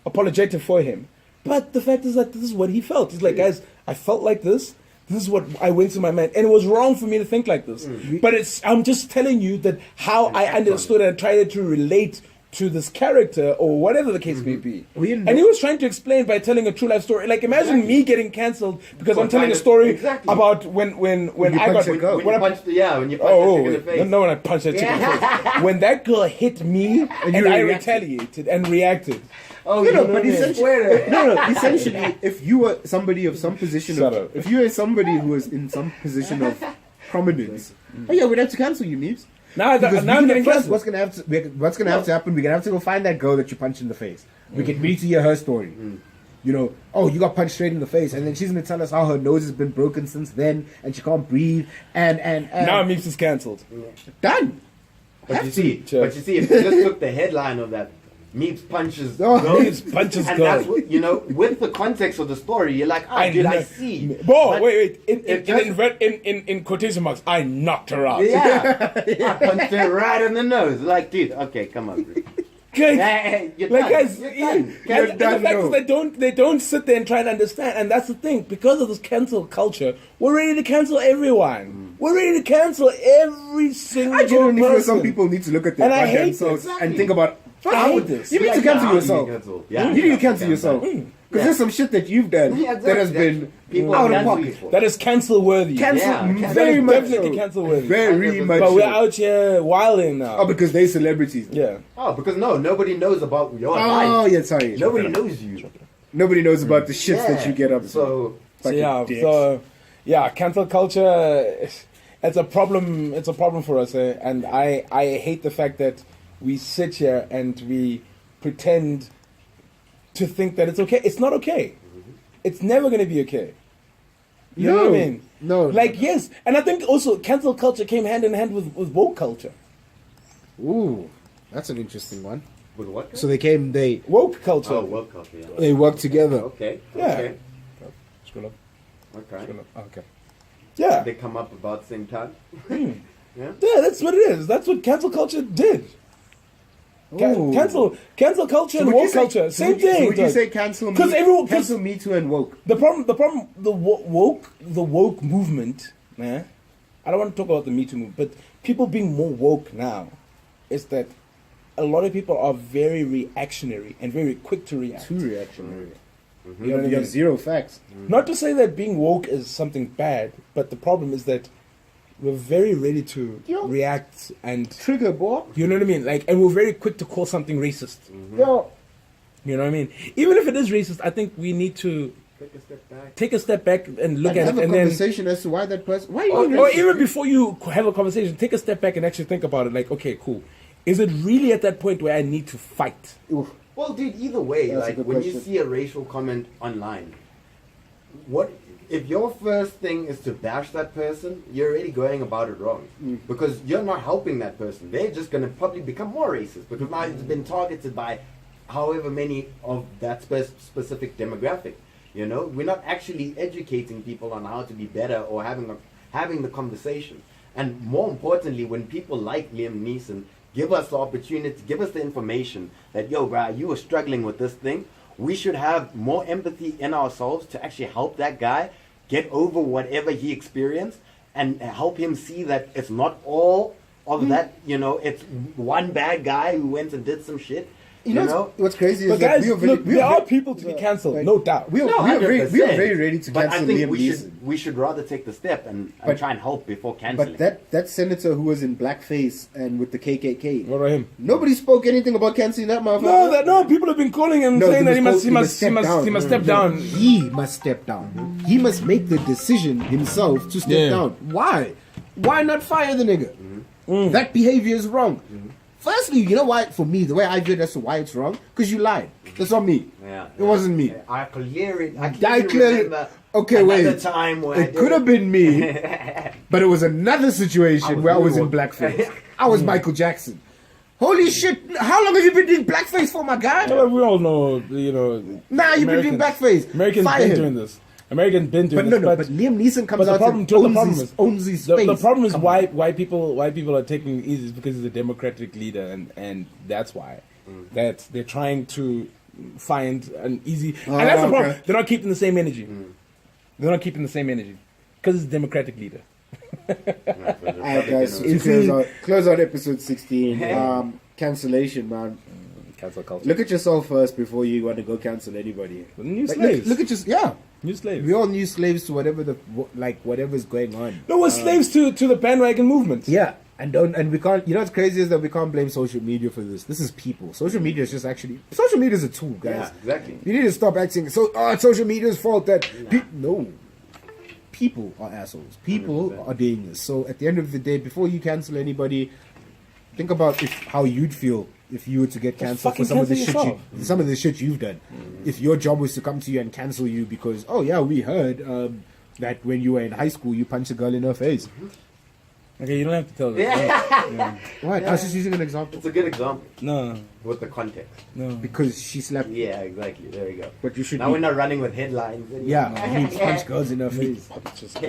apologetic for him, but the fact is that this is what he felt. He's like, guys, I felt like this. This is what I went to my mind, and it was wrong for me to think like this. But I'm just telling you that how I understood and tried to relate to this character or whatever the case may be. And he was trying to explain by telling a true life story. Like imagine me getting cancelled because I'm telling a story about when I got punched a girl. When you punched the chick in the face. no, when I punched that chick in the face. When that girl hit me and I retaliated and reacted. Oh, No, you but know, essentially, if you were somebody of some position, Shut up. if you were somebody who was in some position of prominence, oh yeah, we'd have to cancel you, Neebs. Now I'm getting cancelled. What's gonna have to happen? We're gonna have to go find that girl that you punched in the face. We need to hear her story. You know, oh, you got punched straight in the face, and then she's gonna tell us how her nose has been broken since then, and she can't breathe, and Now Meeps is cancelled. done. But you see, Sure. if you just took the headline of that, Meeps punches Oh, girls, Meeps punches and girls. that's what, you know, with the context of the story, you're like, I see. Bro, But wait. it just- In quotation marks, I knocked her out. Yeah, I punched her right in the nose. Like, dude, okay, come on, bro. Guys, Hey, you're like done. guys, You're yeah, done. and You're the done, fact no. is they don't sit there and try to understand, and that's the thing. Because of this cancel culture, we're ready to cancel everyone. We're ready to cancel every single I genuinely feel person. some people need to look at their And I goddamn hate selves this. and think about. I hate this. You need to cancel yourself. Yeah, You need to cancel yourself. Because there's some shit that you've done Yeah, that has exactly. been People out of cancel you pocket. for. That is cancel worthy. Cancel, Yeah, very That is much definitely so. cancel worthy. Very much But we're so. out here wilding now. Oh, because they celebrities. Yeah. Oh, because nobody knows about your Oh, life. yeah, sorry. Nobody knows you. Nobody knows about the shits that you get up to. So, Fucking dicks. Cancel culture. It's a problem. It's a problem for us, and I hate the fact that we sit here and we pretend to think that it's okay. It's not okay. It's never going to be okay. You know what I mean? No. Like, yes. And I think also cancel culture came hand in hand with woke culture. Ooh, that's an interesting one. with what? So they Woke culture. Oh, World Cup, yeah. they work together. Okay. Yeah. Okay. Scroll up. Okay. Scroll up. Okay. Yeah. They come up about the same time. Yeah. Yeah, that's what it is. That's what cancel culture did. Ooh. Cancel culture So and would you woke say- culture, so same would you- thing. So would you dog. say cancel me? 'Cause everyone- 'cause- cancel me too and woke. The woke movement, man. I don't want to talk about the Me Too movement, but people being more woke now is that a lot of people are very reactionary and very quick to react. Too reactionary. You know what I You mean? have zero facts. Not to say that being woke is something bad, but the problem is that we're very ready to Yo. react and Trigger, boy. you know what I mean? Like, and we're very quick to call something racist. Yo. You know what I mean? Even if it is racist, I think we need to take a step back and look And at have it, a and then, conversation as to why that person. Why are you or racist? even before you have a conversation, take a step back and actually think about it. Like, okay, cool. Is it really at that point where I need to fight? Oof. Well, dude, either way, That's a like good when you question. see a racial comment online, what if your first thing is to bash that person? You're already going about it wrong because you're not helping that person. They're just going to probably become more racist because now it's been targeted by however many of that specific demographic. You know, we're not actually educating people on how to be better or having the conversation. And more importantly, when people like Liam Neeson give us the opportunity, give us the information that, yo, bro, you were struggling with this thing, we should have more empathy in ourselves to actually help that guy get over whatever he experienced and help him see that it's not all of that, you know, it's one bad guy who went and did some shit. You know what's crazy is But that guys, we are very, look, there are people to be cancelled, like, no doubt. We are, No, we are very, 100%. we are very ready to But cancel I think Liam we Neeson. should rather take the step and But- try and help before canceling. But that senator who was in blackface and with the KKK, What about him? nobody spoke anything about canceling that motherfucker. No, people have been calling him No, saying that he must step down. step down. He must step down. He must make the decision himself to step Yeah. down. Why? Why not fire the nigga? That behavior is wrong. Firstly, you know why? For me, the way I view it as to why it's wrong, because you lied. That's not me. It wasn't me. I clearly remember okay, wait. time where It could have been me, but it was another situation I was where I was in really blackface. I was Michael Jackson. Holy shit! How long have you been doing blackface for, my guy? No, but we all know, you know. Nah, you've been doing blackface. Americans Fire been him. doing this. Americans been doing But this. no, but Liam Neeson comes the out problem, and the problem is owns his the space. problem is Come why on. people are taking it easy is because he's a democratic leader, and that's why that they're trying to find an easy. And that's the problem. okay. They're not keeping the same energy. They're not keeping the same energy because it's a democratic leader. Alright, guys, so to close out episode 16. Cancellation, man. Cancel culture. Look at yourself first before you want to go cancel anybody. New Like, slaves. look at yeah. New slaves. We all new slaves to whatever's going on. No, we're slaves to the bandwagon movement. Yeah, and we can't. You know what's crazy is that we can't blame social media for this. This is people. Social media is just actually social media is a tool, guys. Yeah, exactly. You need to stop acting so. Oh, it's social media's fault that no. People are assholes. People 100%. are doing this. So at the end of the day, before you cancel anybody, think about how you'd feel if you were to get cancelled for fucking some of the cancel shit yourself. some of the shit you've done. If your job was to come to you and cancel you because we heard that when you were in high school you punched a girl in her face. Okay, you don't have to tell them. What? I was just using an example. It's a good example No, with the context. no. Because she slapped. Yeah, exactly. There you go. But you should. Now we're not running with headlines. anymore. Yeah, you punch girls in her face. Just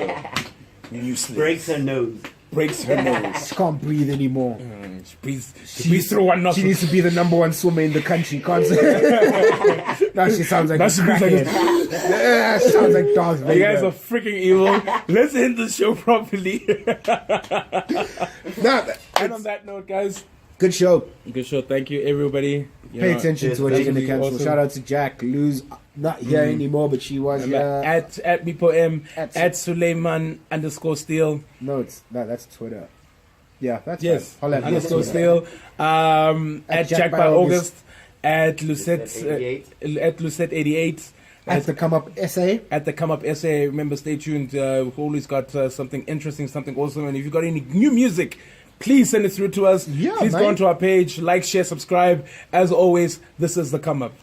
new slave. Breaks her nose. Breaks her nose. She can't breathe anymore. She breathes through one She nostril. needs to be the number one swimmer in the country. Can't say. Now she sounds like Now a she breathes like crackhead. Yeah, she sounds like Darth Vader. You guys are freaking evil. Let's end the show properly. And on that note, guys, Good show. good show. Thank you, everybody. You Pay know, attention cheers, to what you're thank going to you. cancel. Awesome. Shout out to Jack. Lou's not here anymore, but she was here. at Mipo M, At- at Suleiman _Steel. No, that's Twitter. Yeah, that's Yes, fine. Holla at me on _Steel. Twitter. At Jack Jack by by August. August. At Lucette. At Lucette 88. At the come up essay. At the Come Up Essay. Remember, stay tuned. We've always got something interesting, something awesome. And if you've got any new music, please send it through to us. Yeah, please man. go onto our page, like, share, subscribe. As always, this is the Come Up.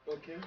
Okay.